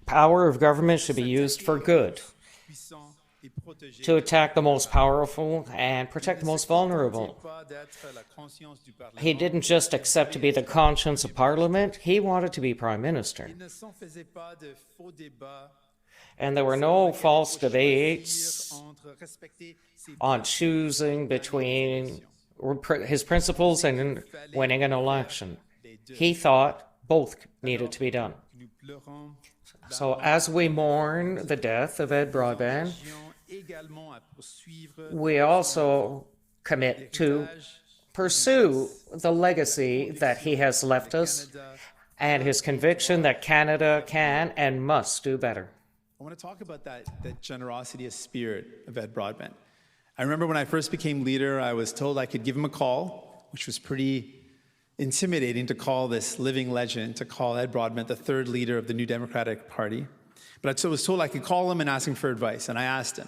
power of government should be used for good, to attack the most powerful and protect the most vulnerable. He didn't just accept to be the conscience of Parliament, he wanted to be Prime Minister. And there were no false debates on choosing between his principles and winning an election. He thought both needed to be done. So as we mourn the death of Ed Broadbent, we also commit to pursue the legacy that he has left us and his conviction that Canada can and must do better. I want to talk about that generosity of spirit of Ed Broadbent. I remember when I first became leader, I was told I could give him a call, which was pretty intimidating to call this living legend, to call Ed Broadbent the third leader of the New Democratic Party. But I was told I could call him and ask him for advice, and I asked him.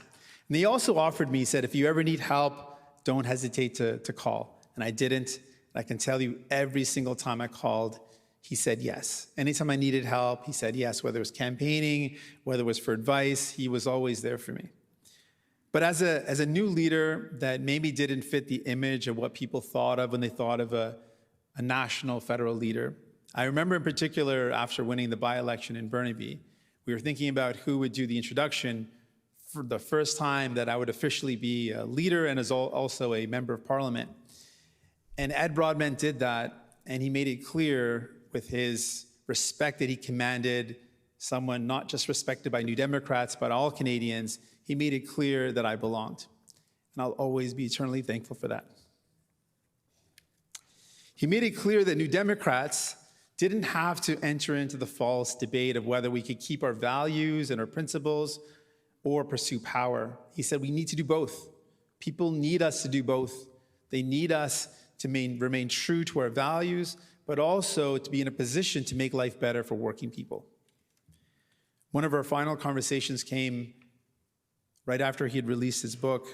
And he also offered me, he said, if you ever need help, don't hesitate to call. And I didn't. I can tell you every single time I called, he said yes. Anytime I needed help, he said yes, whether it was campaigning, whether it was for advice, he was always there for me. But as a new leader that maybe didn't fit the image of what people thought of when they thought of a national federal leader, I remember in particular after winning the by-election in Burnaby, we were thinking about who would do the introduction for the first time that I would officially be a leader and as also a member of parliament. And Ed Broadbent did that, and he made it clear with his respect that he commanded, someone not just respected by New Democrats, but all Canadians, he made it clear that I belonged. And I'll always be eternally thankful for that. He made it clear that New Democrats didn't have to enter into the false debate of whether we could keep our values and our principles or pursue power. He said we need to do both. People need us to do both. They need us to remain true to our values, but also to be in a position to make life better for working people. One of our final conversations came right after he had released his book.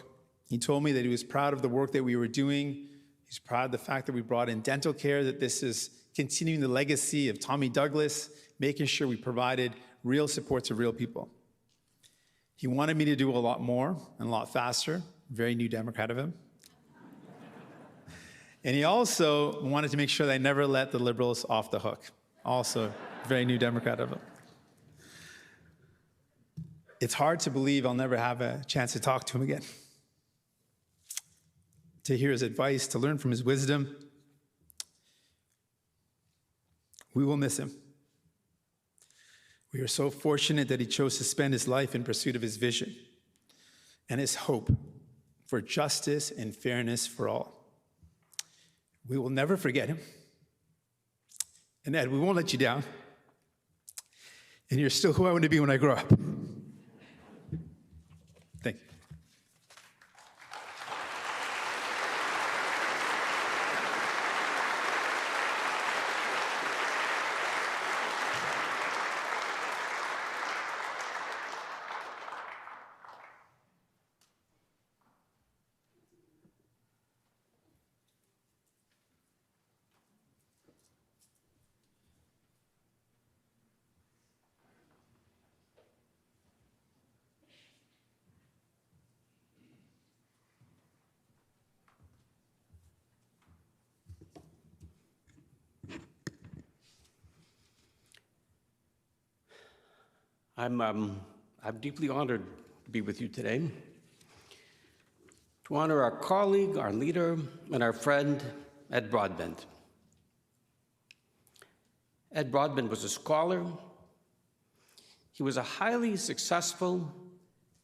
He told me that he was proud of the work that we were doing. He's proud of the fact that we brought in dental care, that this is continuing the legacy of Tommy Douglas, making sure we provided real support to real people. He wanted me to do a lot more and a lot faster. Very New Democrat of him. And he also wanted to make sure that I never let the Liberals off the hook. Also, very New Democrat of him. It's hard to believe I'll never have a chance to talk to him again, to hear his advice, to learn from his wisdom. We will miss him. We are so fortunate that he chose to spend his life in pursuit of his vision and his hope for justice and fairness for all. We will never forget him. And Ed, we won't let you down. And you're still who I want to be when I grow up. Thank you. I'm deeply honored to be with you today, to honor our colleague, our leader, and our friend, Ed Broadbent. Ed Broadbent was a scholar. He was a highly successful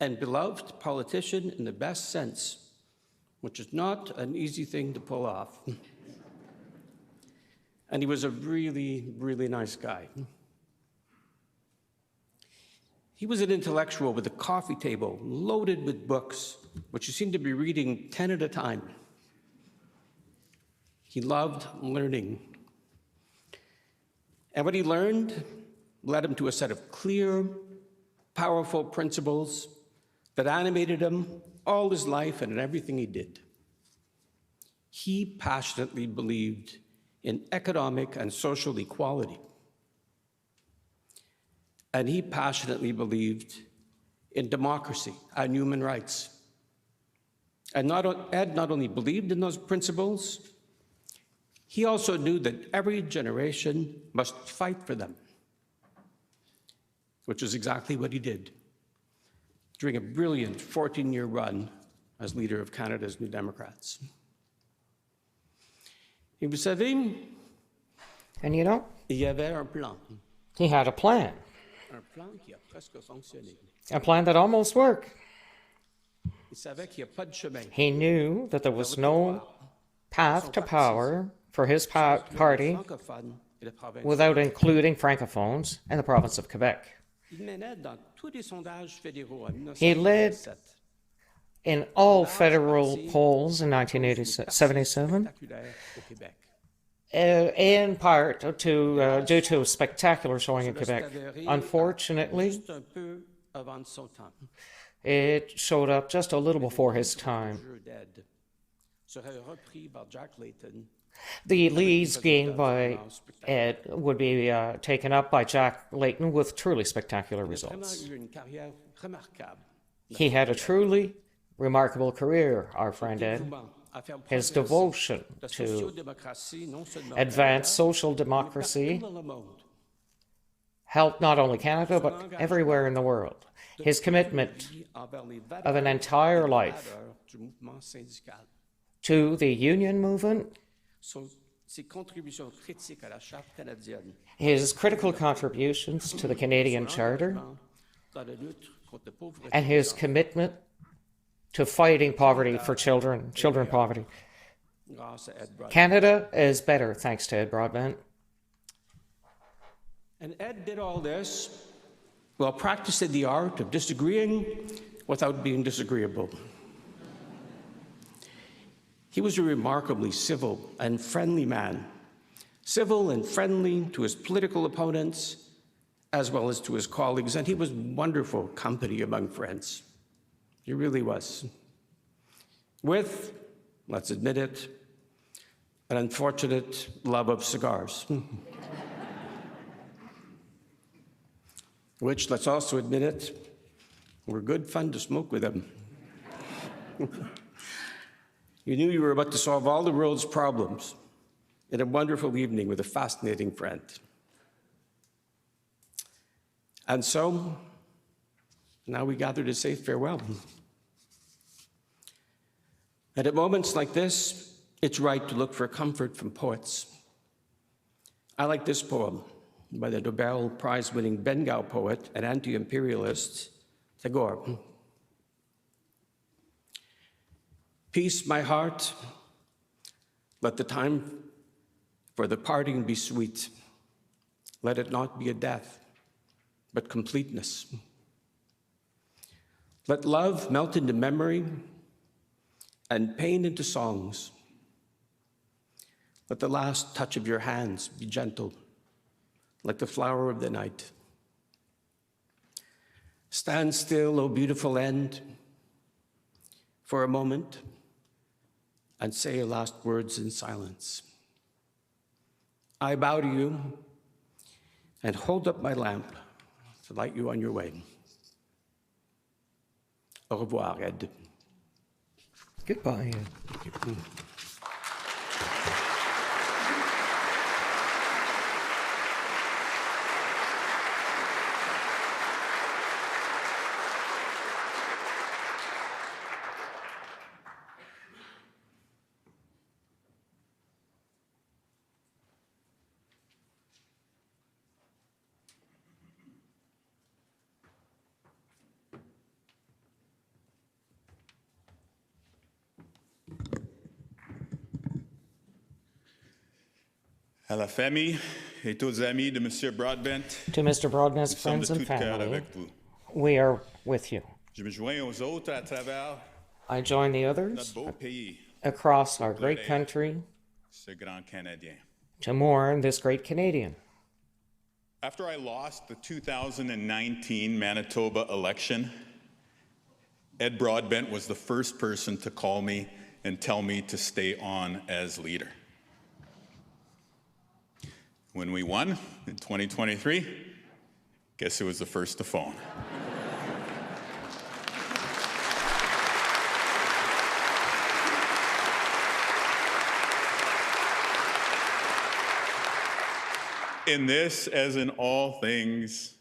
and beloved politician in the best sense, which is not an easy thing to pull off. And he was a really, really nice guy. He was an intellectual with a coffee table loaded with books, which he seemed to be reading 10 at a time. He loved learning. And what he learned led him to a set of clear, powerful principles that animated him all his life and in everything he did. He passionately believed in economic and social equality. And he passionately believed in democracy and human rights. And Ed not only believed in those principles, he also knew that every generation must fight for them, which is exactly what he did during a brilliant 14-year run as leader of Canada's New Democrats. Et vous savez, and you know, il y avait un plan. He had a plan. Un plan qui a presque fonctionné. A plan that almost worked. Il savait qu'il y a pas de chemin. He knew that there was no path to power for his party without including francophones and the province of Quebec. He led in all federal polls in 1977, in part due to a spectacular showing in Quebec. Unfortunately, it showed up just a little before his time. The leads gained by Ed would be taken up by Jack Layton with truly spectacular results. He had a truly remarkable career, our friend Ed. His devotion to advance social democracy helped not only Canada, but everywhere in the world. His commitment of an entire life to the union movement, his critical contributions to the Canadian Charter, and his commitment to fighting poverty for children poverty. Canada is better thanks to Ed Broadbent. And Ed did all this while practicing the art of disagreeing without being disagreeable. He was a remarkably civil and friendly man, civil and friendly to his political opponents as well as to his colleagues, and he was wonderful company among friends. He really was. With, let's admit it, an unfortunate love of cigars. Which, let's also admit it, were good fun to smoke with him. You knew you were about to solve all the world's problems in a wonderful evening with a fascinating friend. And so, now we gather to say farewell. And at moments like this, it's right to look for comfort from poets. I like this poem by the Nobel Prize-winning Bengal poet and anti-imperialist Tagore. Peace, my heart, let the time for the parting be sweet. Let it not be a death, but completeness. Let love melt into memory and pain into songs. Let the last touch of your hands be gentle, like the flower of the night. Stand still, O beautiful end, for a moment, and say your last words in silence. I bow to you and hold up my lamp to light you on your way. Au revoir, Ed. Goodbye, Ed. À la famille et aux amis de Monsieur Broadbent, To Mr. Broadbent's nous sommes friends de and tout cœur family, avec vous. we are with you. Je me joins aux autres à travers I join the notre others beau pays, across our great country ce grand Canadien. to mourn this great Canadian. After I lost the 2019 Manitoba election, Ed Broadbent was the first person to call me and tell me to stay on as leader. When we won in 2023, guess who was the first to phone? In this, as in all things,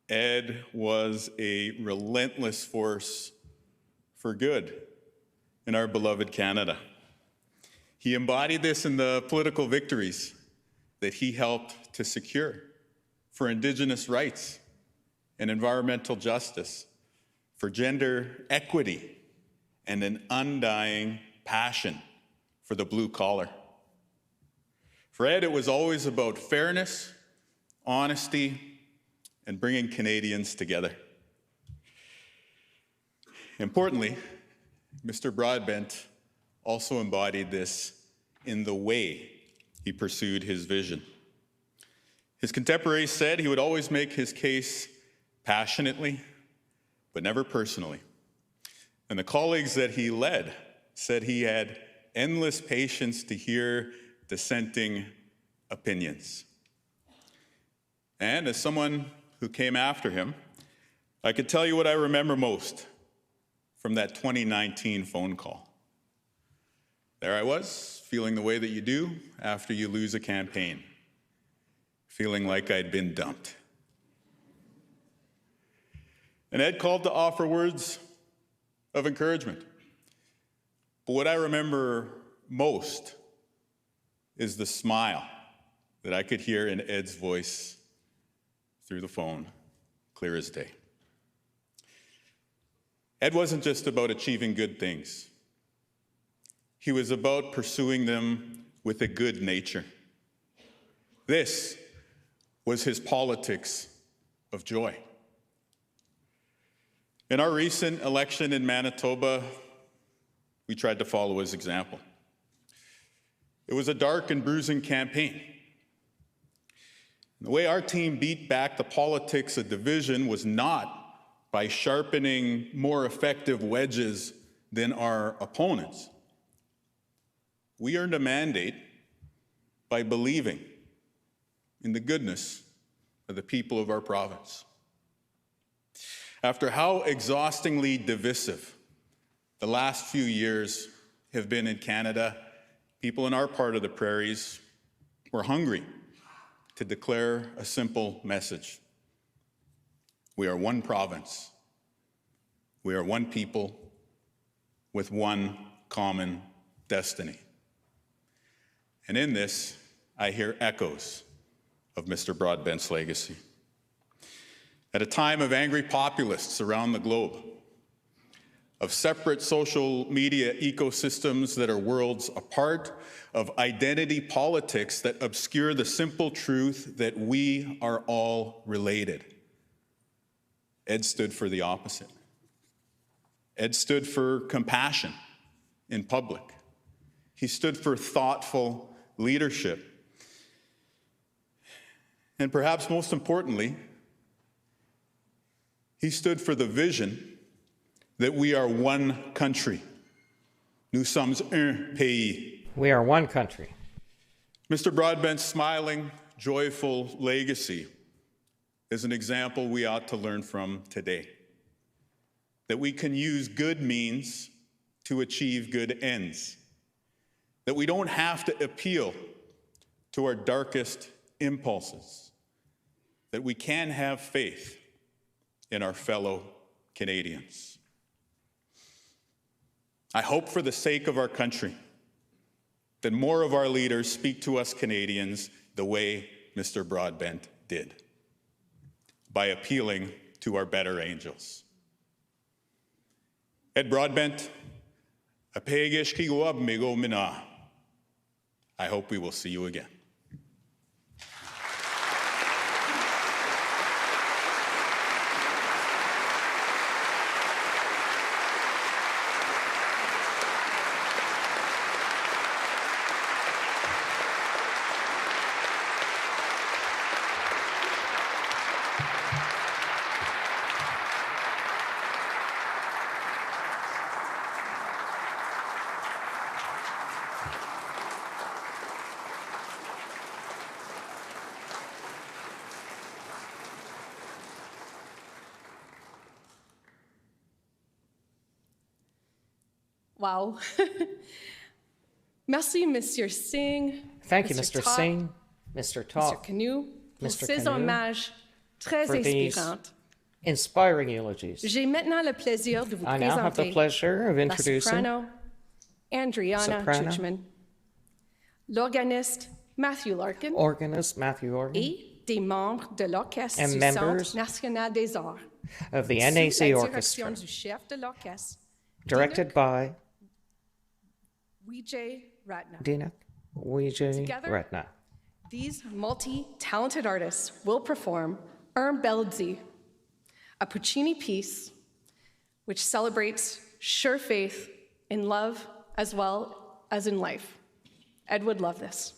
Ed was a relentless force for good in our beloved Canada. He embodied this in the political victories that he helped to secure for Indigenous rights and environmental justice, for gender equity, and an undying passion for the blue collar. For Ed, it was always about fairness, honesty, and bringing Canadians together. Importantly, Mr. Broadbent also embodied this in the way he pursued his vision. His contemporaries said he would always make his case passionately, but never personally. And the colleagues that he led said he had endless patience to hear dissenting opinions. And as someone who came after him, I could tell you what I remember most from that 2019 phone call. There I was, feeling the way that you do after you lose a campaign, feeling like I'd been dumped. And Ed called to offer words of encouragement. But what I remember most is the smile that I could hear in Ed's voice through the phone, clear as day. Ed wasn't just about achieving good things. He was about pursuing them with a good nature. This was his politics of joy. In our recent election in Manitoba, we tried to follow his example. It was a dark and bruising campaign. The way our team beat back the politics of division was not by sharpening more effective wedges than our opponents. We earned a mandate by believing in the goodness of the people of our province. After how exhaustingly divisive the last few years have been in Canada, people in our part of the prairies were hungry to declare a simple message. We are one province. We are one people with one common destiny. And in this, I hear echoes of Mr. Broadbent's legacy. At a time of angry populists around the globe, of separate social media ecosystems that are worlds apart, of identity politics that obscure the simple truth that we are all related, Ed stood for the opposite. Ed stood for compassion in public. He stood for thoughtful leadership. And perhaps most importantly, he stood for the vision that we are one country. Nous sommes un pays. We are one country. Mr. Broadbent's smiling, joyful legacy is an example we ought to learn from today. That we can use good means to achieve good ends. That we don't have to appeal to our darkest impulses. That we can have faith in our fellow Canadians. I hope for the sake of our country that more of our leaders speak to us Canadians the way Mr. Broadbent did, by appealing to our better angels. Ed Broadbent, I hope we will see you again. Wow. Merci, Monsieur Singh. Thank you, Mr. Singh, Mr. Mr. Talk, Canoe, pour Mr. ces Canoe, hommages très for these inspirants. inspiring eulogies. J'ai maintenant le plaisir de vous I now have the présenter pleasure of la introducing soprano Andriana soprano, Chuchman, l'organiste Matthew Larkin organist Matthew Organ et des membres de l'Orchestre and du members Centre national des arts, of the sous NAC la Orchestra, direction du chef de l'orchestre, directed by Vijay Ratna. Dinak Vijay Together, Ratna. These multi-talented artists will perform Un Belzi, a Puccini piece which celebrates sure faith in love as well as in life. Ed would love this.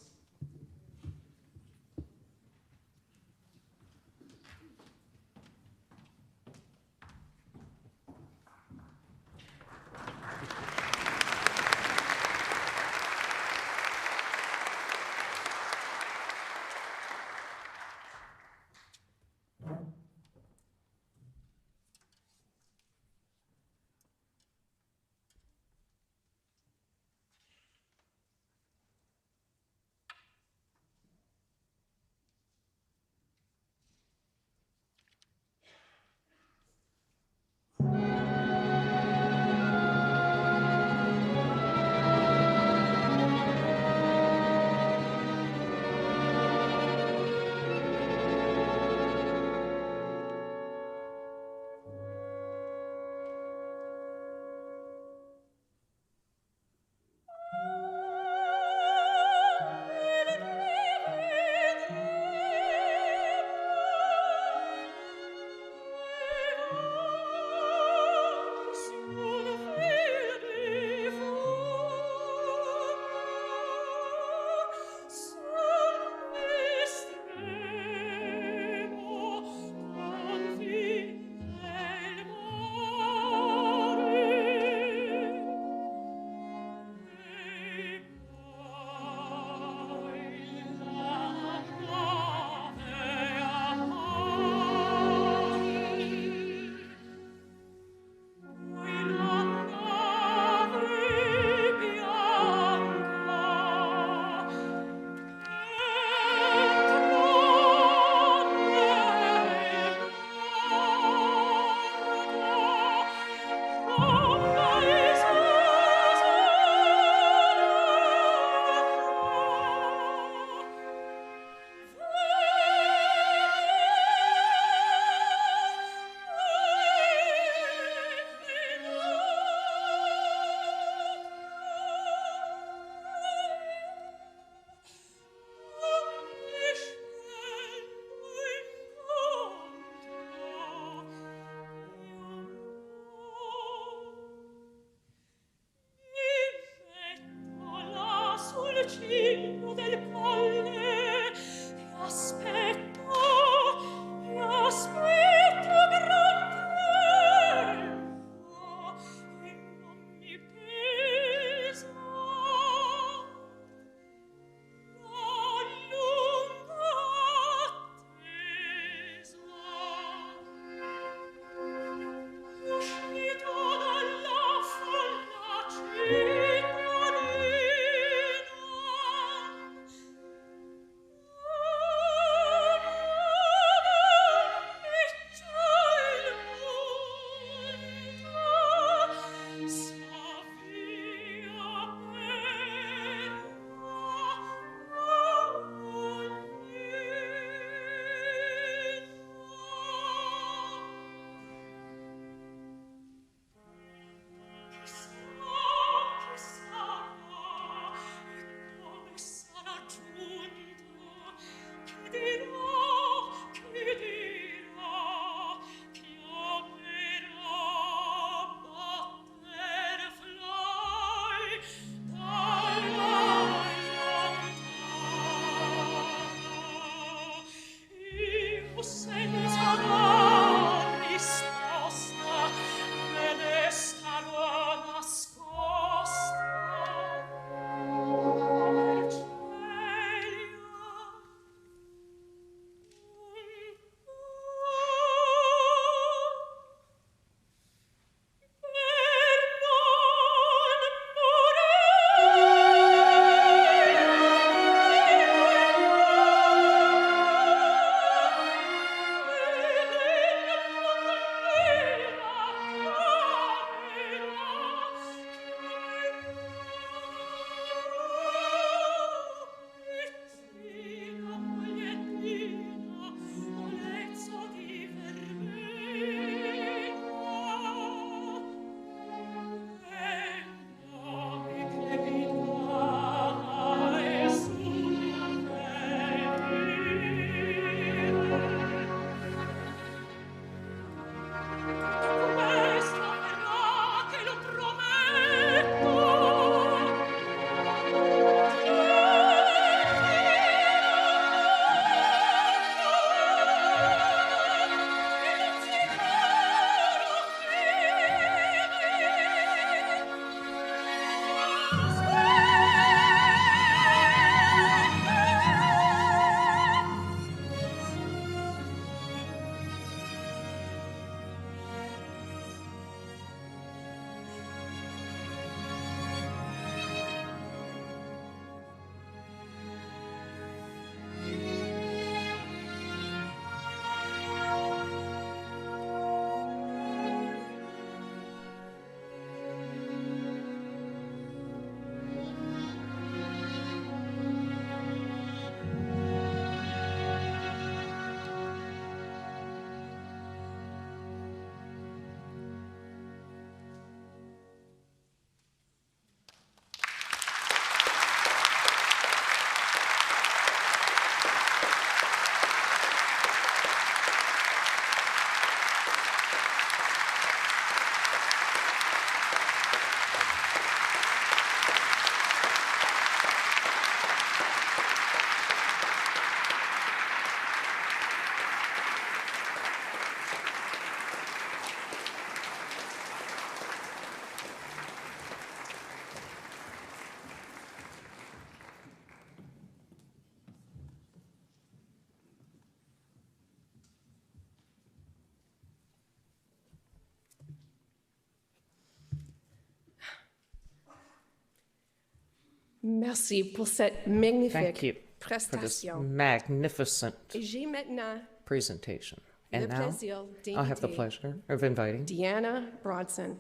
Merci pour cette Thank you magnifique for this prestation. magnificent Et j'ai maintenant presentation. le And now plaisir I have the d'inviter pleasure of inviting Diana Bronson,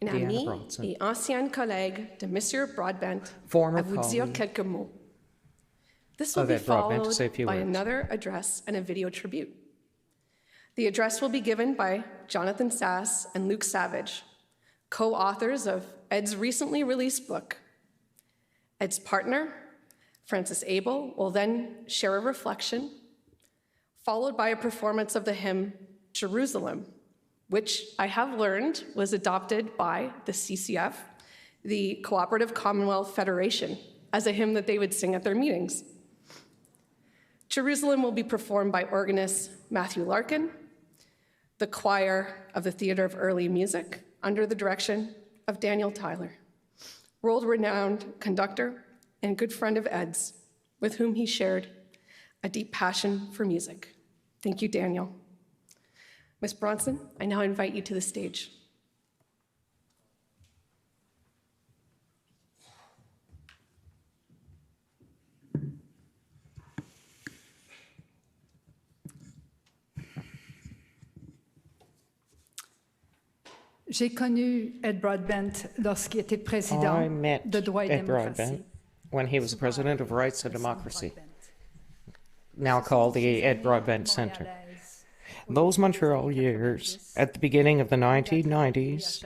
une Diana amie Bronson. et ancienne collègue de Monsieur Broadbent, Former à vous dire colleague quelques mots. This will of be Ed Broadbent to followed say a few by words. another address and a video tribute. The address will be given by Jonathan Sass and Luke Savage, co-authors of Ed's recently released book. Ed's partner, Francis Abel, will then share a reflection, followed by a performance of the hymn Jerusalem, which I have learned was adopted by the CCF, the Cooperative Commonwealth Federation, as a hymn that they would sing at their meetings. Jerusalem will be performed by organist Matthew Larkin, the choir of the Theater of Early Music, under the direction of Daniel Tyler, world-renowned conductor and good friend of Ed's, with whom he shared a deep passion for music. Thank you, Daniel. Ms. Bronson, I now invite you to the stage. J'ai connu Ed Broadbent lorsqu'il était président I met de Droit et Ed Démocratie. Broadbent when he was the president of Rights and Democracy, now called the Ed Broadbent Center. Those Montreal years, at the beginning of the 1990s,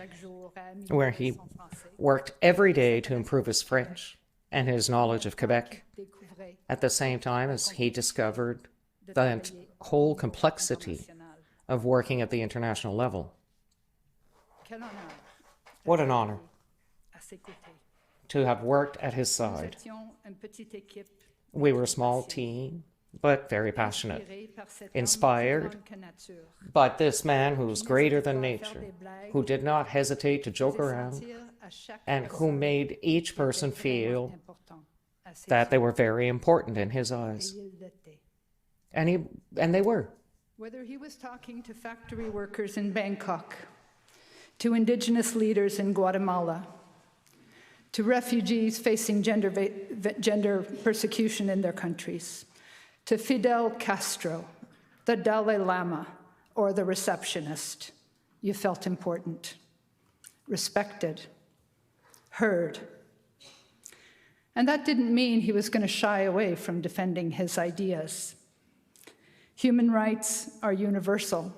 where he worked every day to improve his French and his knowledge of Quebec, at the same time as he discovered the whole complexity of working at the international level. What an honor to have worked at his side. We were a small team, but very passionate, inspired by this man who was greater than nature, who did not hesitate to joke around, and who made each person feel that they were very important in his eyes. And they were. Whether he was talking to factory workers in Bangkok, to indigenous leaders in Guatemala, to refugees facing gender persecution in their countries, to Fidel Castro, the Dalai Lama, or the receptionist, you felt important, respected, heard. And that didn't mean he was going to shy away from defending his ideas. Human rights are universal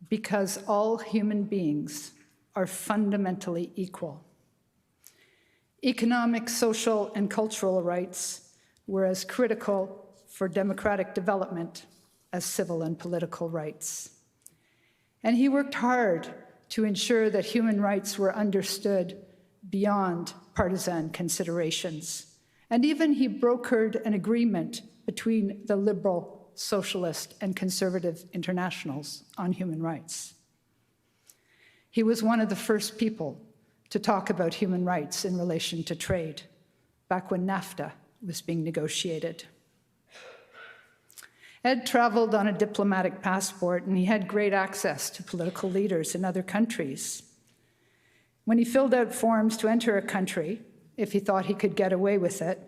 because all human beings are fundamentally equal. Economic, social, and cultural rights were as critical for democratic development as civil and political rights. And he worked hard to ensure that human rights were understood beyond partisan considerations. And even he brokered an agreement between the liberal, socialist, and conservative internationals on human rights. He was one of the first people to talk about human rights in relation to trade, back when NAFTA was being negotiated. Ed traveled on a diplomatic passport, and he had great access to political leaders in other countries. When he filled out forms to enter a country, if he thought he could get away with it,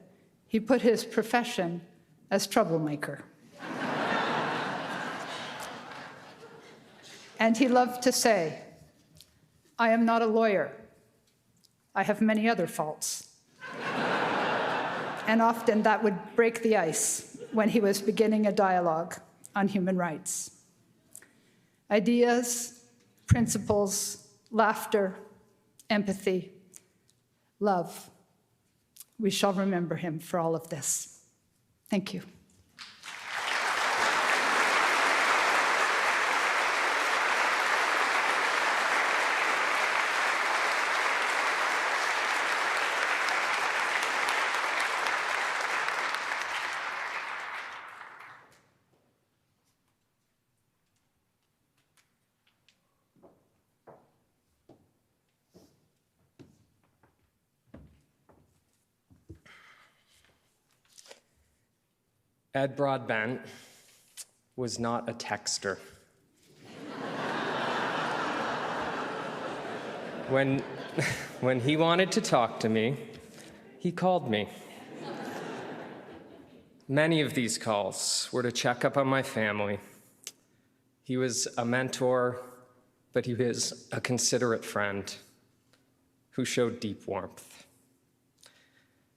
he put his profession as troublemaker. And he loved to say, "I am not a lawyer. I have many other faults." And often that would break the ice when he was beginning a dialogue on human rights. Ideas, principles, laughter, empathy, love. We shall remember him for all of this. Thank you. Ed Broadbent was not a texter. When he wanted to talk to me, he called me. Many of these calls were to check up on my family. He was a mentor, but he was a considerate friend who showed deep warmth.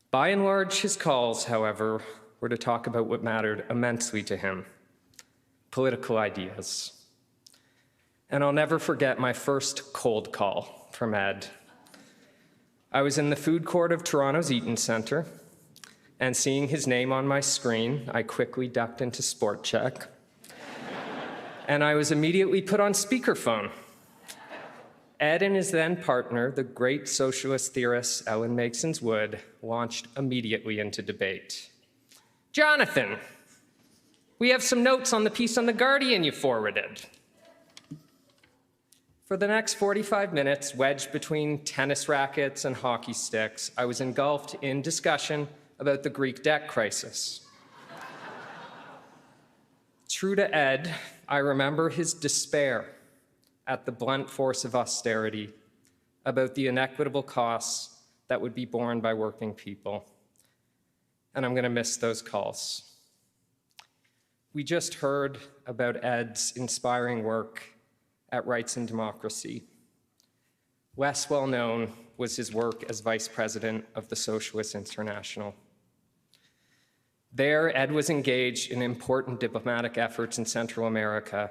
By and large, his calls, however, were to talk about what mattered immensely to him, political ideas. And I'll never forget my first cold call from Ed. I was in the food court of Toronto's Eaton Centre, and seeing his name on my screen, I quickly ducked into Sport Check, and I was immediately put on speakerphone. Ed and his then partner, the great socialist theorist Ellen Masons Wood, launched immediately into debate. Jonathan, we have some notes on the piece on The Guardian you forwarded. For the next 45 minutes, wedged between tennis rackets and hockey sticks, I was engulfed in discussion about the Greek debt crisis. True to Ed, I remember his despair at the blunt force of austerity, about the inequitable costs that would be borne by working people. And I'm going to miss those calls. We just heard about Ed's inspiring work at Rights and Democracy. Less well known was his work as vice president of the Socialist International. There, Ed was engaged in important diplomatic efforts in Central America,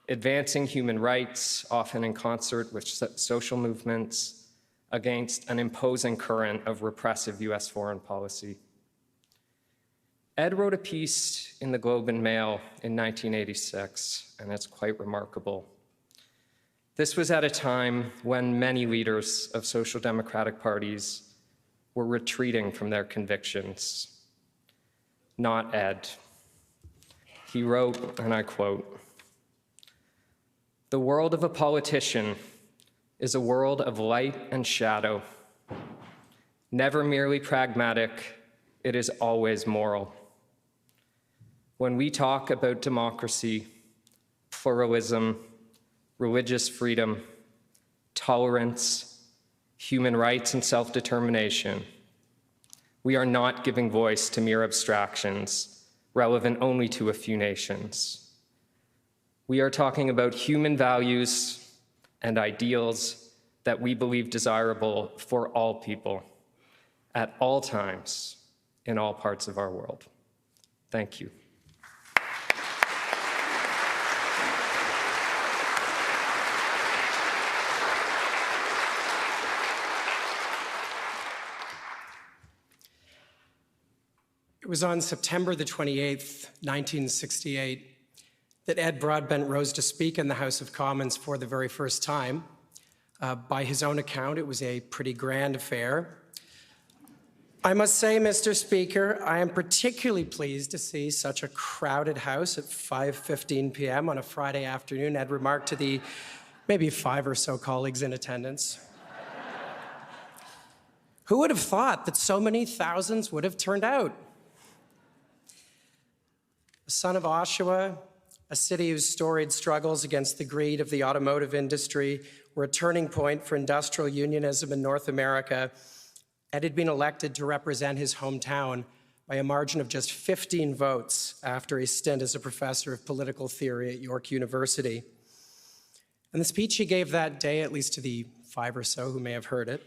advancing human rights, often in concert with social movements, against an imposing current of repressive US foreign policy. Ed wrote a piece in the Globe and Mail in 1986, and it's quite remarkable. This was at a time when many leaders of social democratic parties were retreating from their convictions. Not Ed. He wrote, and I quote, "The world of a politician is a world of light and shadow. Never merely pragmatic, it is always moral. When we talk about democracy, pluralism, religious freedom, tolerance, human rights, and self-determination, we are not giving voice to mere abstractions relevant only to a few nations. We are talking about human values and ideals that we believe desirable for all people, at all times, in all parts of our world." Thank you. It was on September the 28th, 1968, that Ed Broadbent rose to speak in the House of Commons for the very first time. By his own account, it was a pretty grand affair. I must say, Mr. Speaker, I am particularly pleased to see such a crowded House at 5:15 p.m. on a Friday afternoon, Ed remarked to the maybe 5 or so colleagues in attendance. Who would have thought that so many thousands would have turned out? A son of Oshawa, a city whose storied struggles against the greed of the automotive industry were a turning point for industrial unionism in North America, Ed had been elected to represent his hometown by a margin of just 15 votes after a stint as a professor of political theory at York University. And the speech he gave that day, at least to the 5 or so who may have heard it,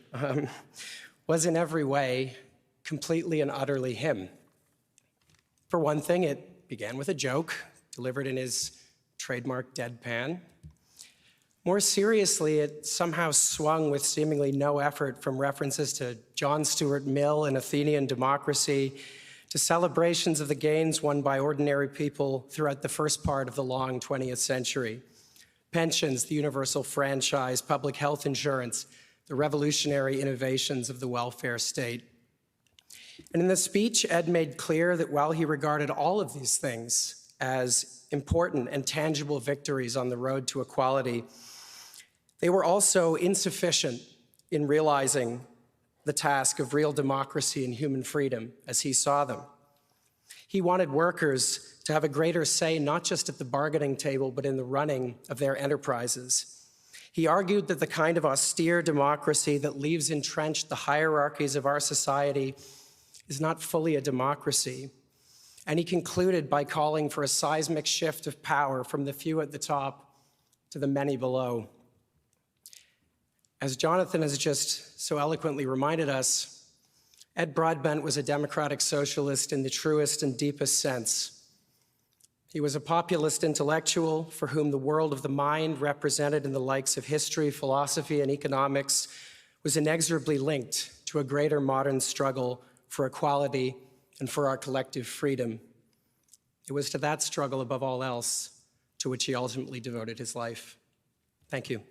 was in every way completely and utterly him. For one thing, it began with a joke, delivered in his trademark deadpan. More seriously, it somehow swung with seemingly no effort from references to John Stuart Mill and Athenian democracy to celebrations of the gains won by ordinary people throughout the first part of the long 20th century. Pensions, the universal franchise, public health insurance, the revolutionary innovations of the welfare state. And in the speech, Ed made clear that while he regarded all of these things as important and tangible victories on the road to equality, they were also insufficient in realizing the task of real democracy and human freedom as he saw them. He wanted workers to have a greater say, not just at the bargaining table, but in the running of their enterprises. He argued that the kind of austere democracy that leaves entrenched the hierarchies of our society is not fully a democracy. And he concluded by calling for a seismic shift of power from the few at the top to the many below. As Jonathan has just so eloquently reminded us, Ed Broadbent was a democratic socialist in the truest and deepest sense. He was a populist intellectual for whom the world of the mind, represented in the likes of history, philosophy, and economics, was inexorably linked to a greater modern struggle for equality and for our collective freedom. It was to that struggle, above all else, to which he ultimately devoted his life. Thank you.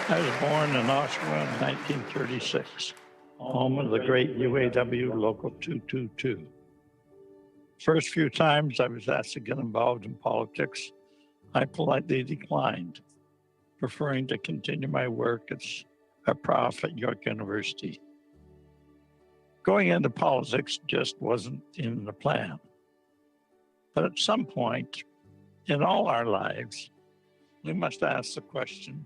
I was born in Oshawa in 1936, home of the great UAW Local 222. First few times I was asked to get involved in politics, I politely declined, preferring to continue my work as a prof at York University. Going into politics just wasn't in the plan. But at some point in all our lives, we must ask the question,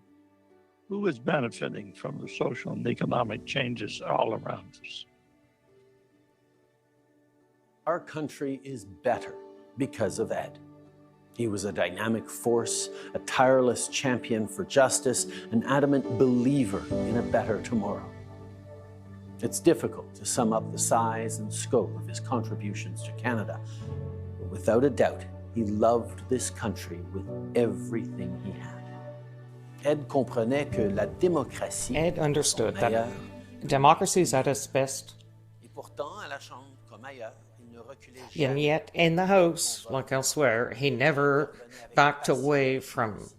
who is benefiting from the social and economic changes all around us? Our country is better because of Ed. He was a dynamic force, a tireless champion for justice, an adamant believer in a better tomorrow. It's difficult to sum up the size and scope of his contributions to Canada, but without a doubt, he loved this country with everything he had. Ed comprenait que la démocratie Ed understood that democracy is at its best. And yet, in the House, like elsewhere, he never backed away from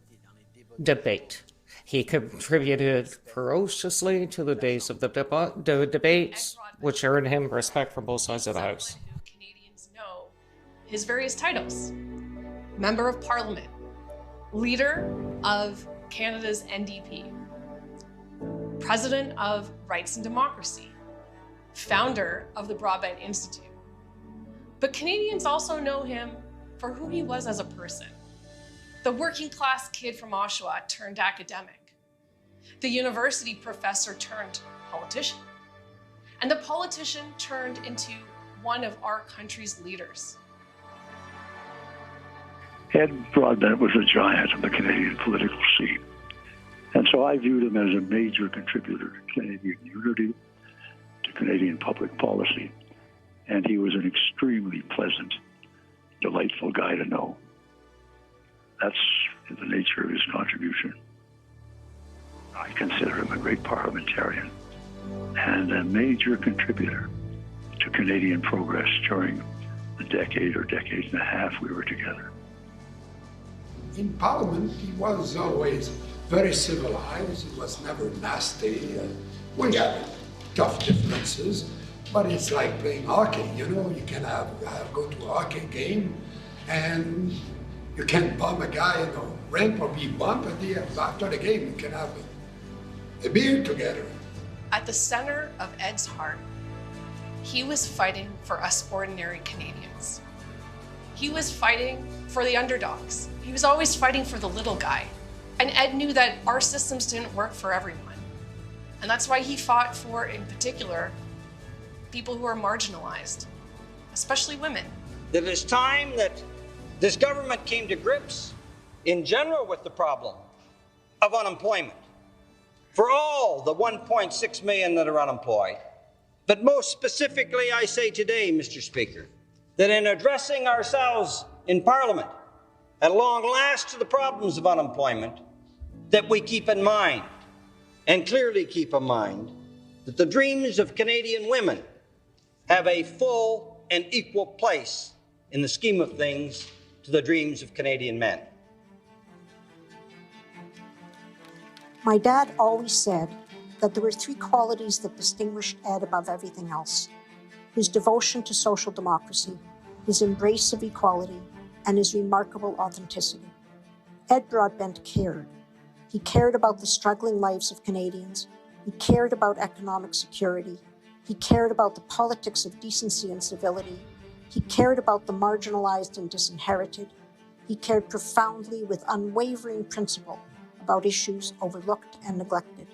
debate. He contributed ferociously to the days of the debates, which earned him respect from both sides of the House. Canadians know his various titles: Member of Parliament, Leader of Canada's NDP, President of Rights and Democracy, Founder of the Broadbent Institute. But Canadians also know him for who he was as a person. The working class kid from Oshawa turned academic, the university professor turned politician, and the politician turned into one of our country's leaders. Ed Broadbent was a giant of the Canadian political scene. And so I viewed him as a major contributor to Canadian unity, to Canadian public policy. And he was an extremely pleasant, delightful guy to know. That's the nature of his contribution. I consider him a great parliamentarian and a major contributor to Canadian progress during the decade or decade and a half we were together. In Parliament, he was always very civilized. He was never nasty. We had tough differences, but it's like playing hockey. You know, you can go to a hockey game, and you can bump a guy in the rink or be bumped. After the game, you can have a beer together. At the center of Ed's heart, he was fighting for us ordinary Canadians. He was fighting for the underdogs. He was always fighting for the little guy. And Ed knew that our systems didn't work for everyone. And that's why he fought for, in particular, people who are marginalized, especially women. It is time that this government came to grips, in general, with the problem of unemployment. For all the 1.6 million that are unemployed. But most specifically, I say today, Mr. Speaker, that in addressing ourselves in Parliament, at long last to the problems of unemployment, that we keep in mind, and clearly keep in mind, that the dreams of Canadian women have a full and equal place in the scheme of things to the dreams of Canadian men. My dad always said that there were three qualities that distinguished Ed above everything else: his devotion to social democracy, his embrace of equality, and his remarkable authenticity. Ed Broadbent cared. He cared about the struggling lives of Canadians. He cared about economic security. He cared about the politics of decency and civility. He cared about the marginalized and disinherited. He cared profoundly with unwavering principle about issues overlooked and neglected.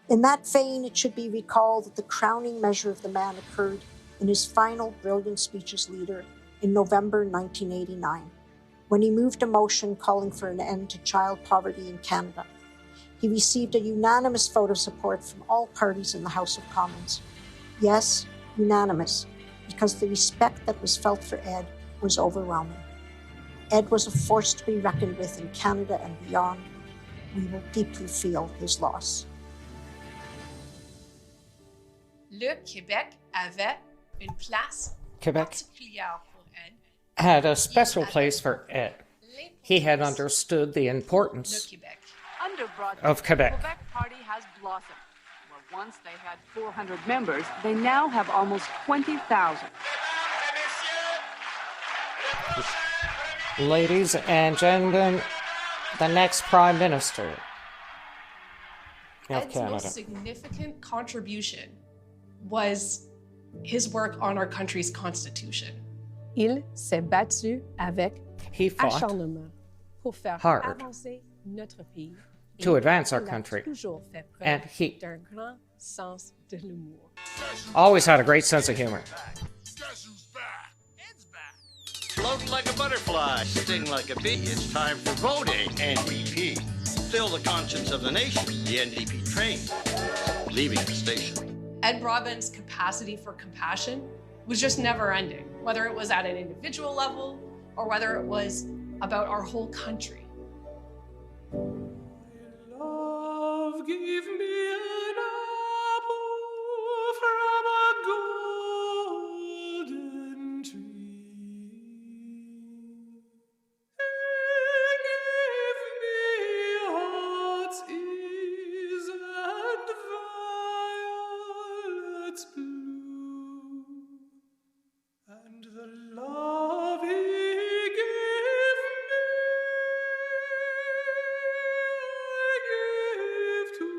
In that vein, it should be recalled that the crowning measure of the man occurred in his final brilliant speech as leader in November 1989, when he moved a motion calling for an end to child poverty in Canada. He received a unanimous vote of support from all parties in the House of Commons. Yes, unanimous, because the respect that was felt for Ed was overwhelming. Ed was a force to be reckoned with in Canada and beyond. We will deeply feel his loss. Le Québec avait une place Quebec particulière pour Ed. had a special place for Ed. He had understood the importance Under Broadbent, of Quebec. The Quebec Party has blossomed. Where once they had 400 members, they now have almost 20,000. Ladies and gentlemen, the next Prime Minister of Ed's Canada. most significant contribution was his work on our country's constitution. Il s'est battu avec He fought acharnement pour faire hard avancer notre pays. to advance our Il a country, toujours fait preuve and he d'un grand sens de l'humour. always had a great sense of humor. Float like a butterfly, sting like a bee. It's time for voting. NDP. Still the conscience of the nation. The NDP train leaving the station. Ed Broadbent's capacity for compassion was just never ending, whether it was at an individual level or whether it was about our whole country. Love, give me an apple from a golden tree. Give me heart's ease and violets blue, and the love he gave me, I give to you.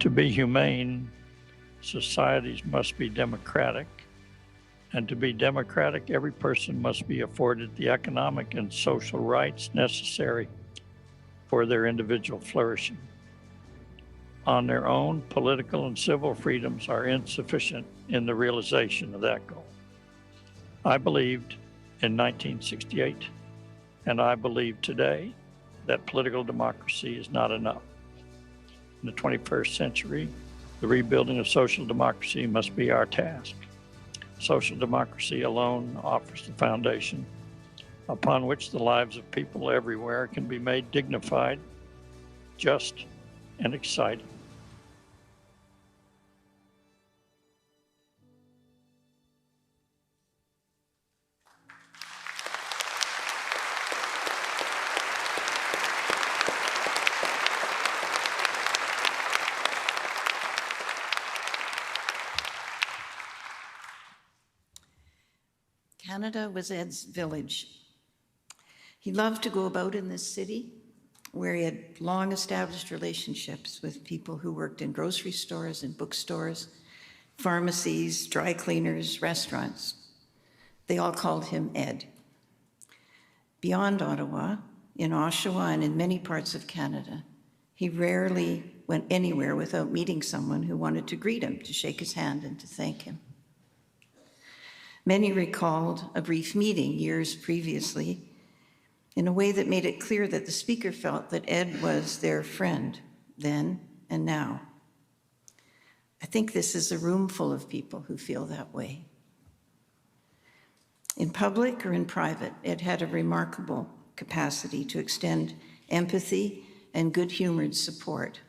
To be humane, societies must be democratic. And to be democratic, every person must be afforded the economic and social rights necessary for their individual flourishing. On their own, political and civil freedoms are insufficient in the realization of that goal. I believed in 1968, and I believe today that political democracy is not enough. In the 21st century, the rebuilding of social democracy must be our task. Social democracy alone offers the foundation upon which the lives of people everywhere can be made dignified, just, and exciting. Canada was Ed's village. He loved to go about in this city where he had long established relationships with people who worked in grocery stores and bookstores, pharmacies, dry cleaners, restaurants. They all called him Ed. Beyond Ottawa, in Oshawa and in many parts of Canada, he rarely went anywhere without meeting someone who wanted to greet him, to shake his hand and to thank him. Many recalled a brief meeting years previously in a way that made it clear that the speaker felt that Ed was their friend then and now. I think this is a room full of people who feel that way. In public or in private, Ed had a remarkable capacity to extend empathy and good-humored support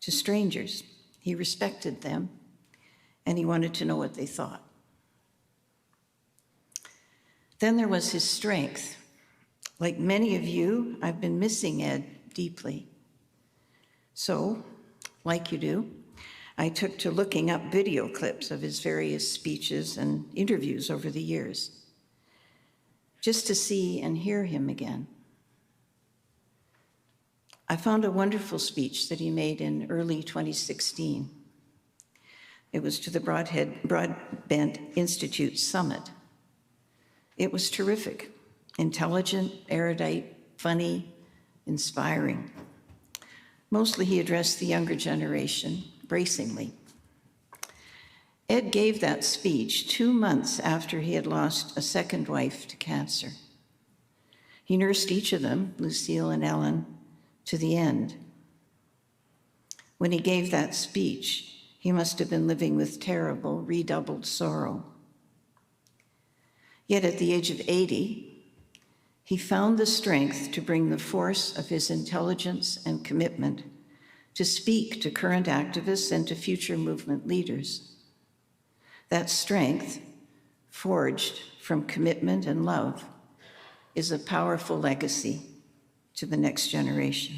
to strangers. He respected them, and he wanted to know what they thought. Then there was his strength. Like many of you, I've been missing Ed deeply. So, like you do, I took to looking up video clips of his various speeches and interviews over the years, just to see and hear him again. I found a wonderful speech that he made in early 2016. It was to the Broadbent Institute Summit. It was terrific, intelligent, erudite, funny, inspiring. Mostly he addressed the younger generation, bracingly. Ed gave that speech 2 months after he had lost a second wife to cancer. He nursed each of them, Lucille and Ellen, to the end. When he gave that speech, he must have been living with terrible, redoubled sorrow. Yet at the age of 80, he found the strength to bring the force of his intelligence and commitment to speak to current activists and to future movement leaders. That strength, forged from commitment and love, is a powerful legacy to the next generation.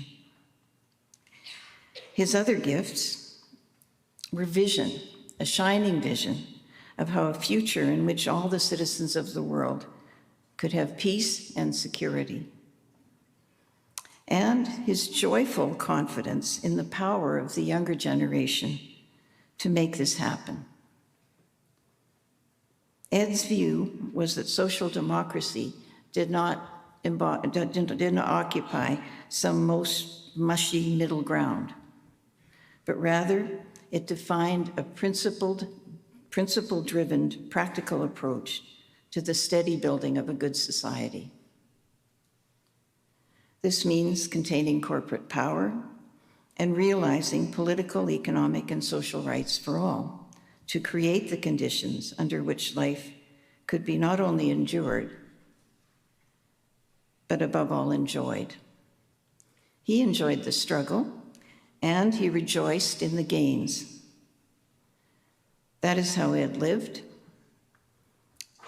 His other gifts were vision, a shining vision of how a future in which all the citizens of the world could have peace and security. And his joyful confidence in the power of the younger generation to make this happen. Ed's view was that social democracy did not occupy some most mushy middle ground, but rather it defined a principle-driven, practical approach to the steady building of a good society. This means containing corporate power and realizing political, economic, and social rights for all to create the conditions under which life could be not only endured, but above all enjoyed. He enjoyed the struggle, and he rejoiced in the gains. That is how Ed lived,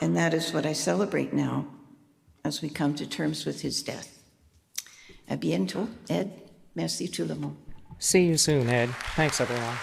and that is what I celebrate now as we come to terms with his death. À bientôt, Ed. Merci tout le monde. See you soon, Ed. Thanks, everyone.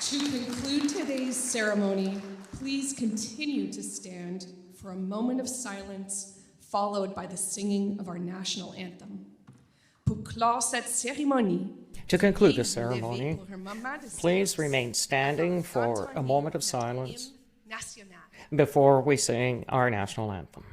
To conclude today's ceremony, please continue to stand for a moment of silence, followed by the singing of our national anthem. Pour clore cette cérémonie, To conclude the ceremony, please remain standing for a moment of silence before we sing our national anthem.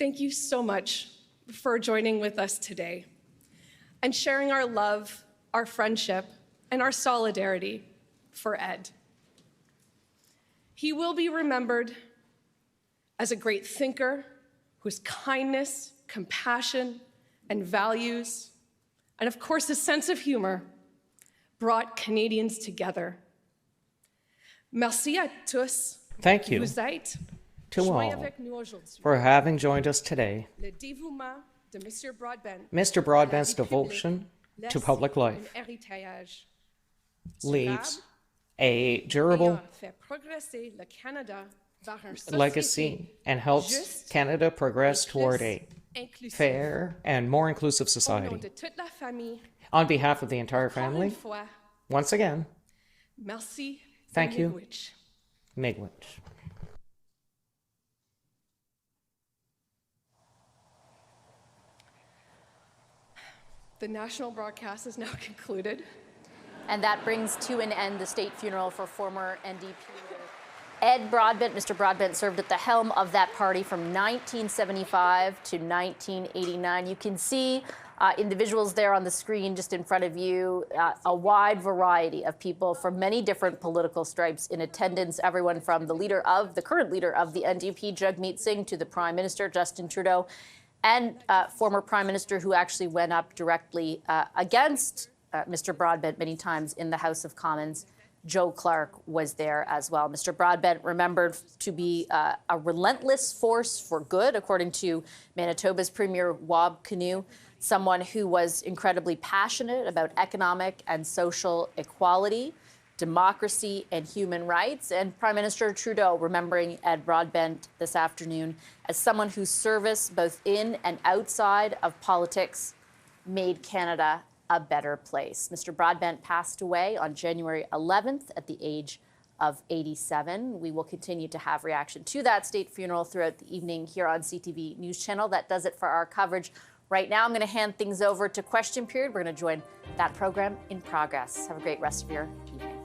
Thank you so much for joining with us today and sharing our love, our friendship, and our solidarity for Ed. He will be remembered as a great thinker whose kindness, compassion, and values, and of course his sense of humor, brought Canadians together. Merci à tous. Thank you Vous êtes to joints all avec nous aujourd'hui. for having joined us today. Le dévouement de Mr. Broadbent Mr. Broadbent's devotion to public life un héritage leaves a durable ayant fait progresser le Canada vers une société legacy and helps juste Canada progress et toward plus a inclusive. fair and more inclusive Au nom society. de toute la famille, On behalf of the entire encore une family, fois, once again, merci. thank you. Miigwech. Miigwech. The national broadcast is now concluded. And that brings to an end the state funeral for former NDP leader Ed Broadbent. Mr. Broadbent served at the helm of that party from 1975 to 1989. You can see individuals there on the screen just in front of you, a wide variety of people from many different political stripes in attendance, everyone from the current leader of the NDP, Jagmeet Singh, to the Prime Minister, Justin Trudeau, and former Prime Minister who actually went up directly against Mr. Broadbent many times in the House of Commons, Joe Clark, was there as well. Mr. Broadbent remembered to be a relentless force for good, according to Manitoba's Premier Wab Kinew, someone who was incredibly passionate about economic and social equality, democracy, and human rights. And Prime Minister Trudeau remembering Ed Broadbent this afternoon as someone whose service, both in and outside of politics, made Canada a better place. Mr. Broadbent passed away on January 11th at the age of 87. We will continue to have reaction to that state funeral throughout the evening here on CTV News Channel. That does it for our coverage. Right now, I'm going to hand things over to Question Period. We're going to join that program in progress. Have a great rest of your evening.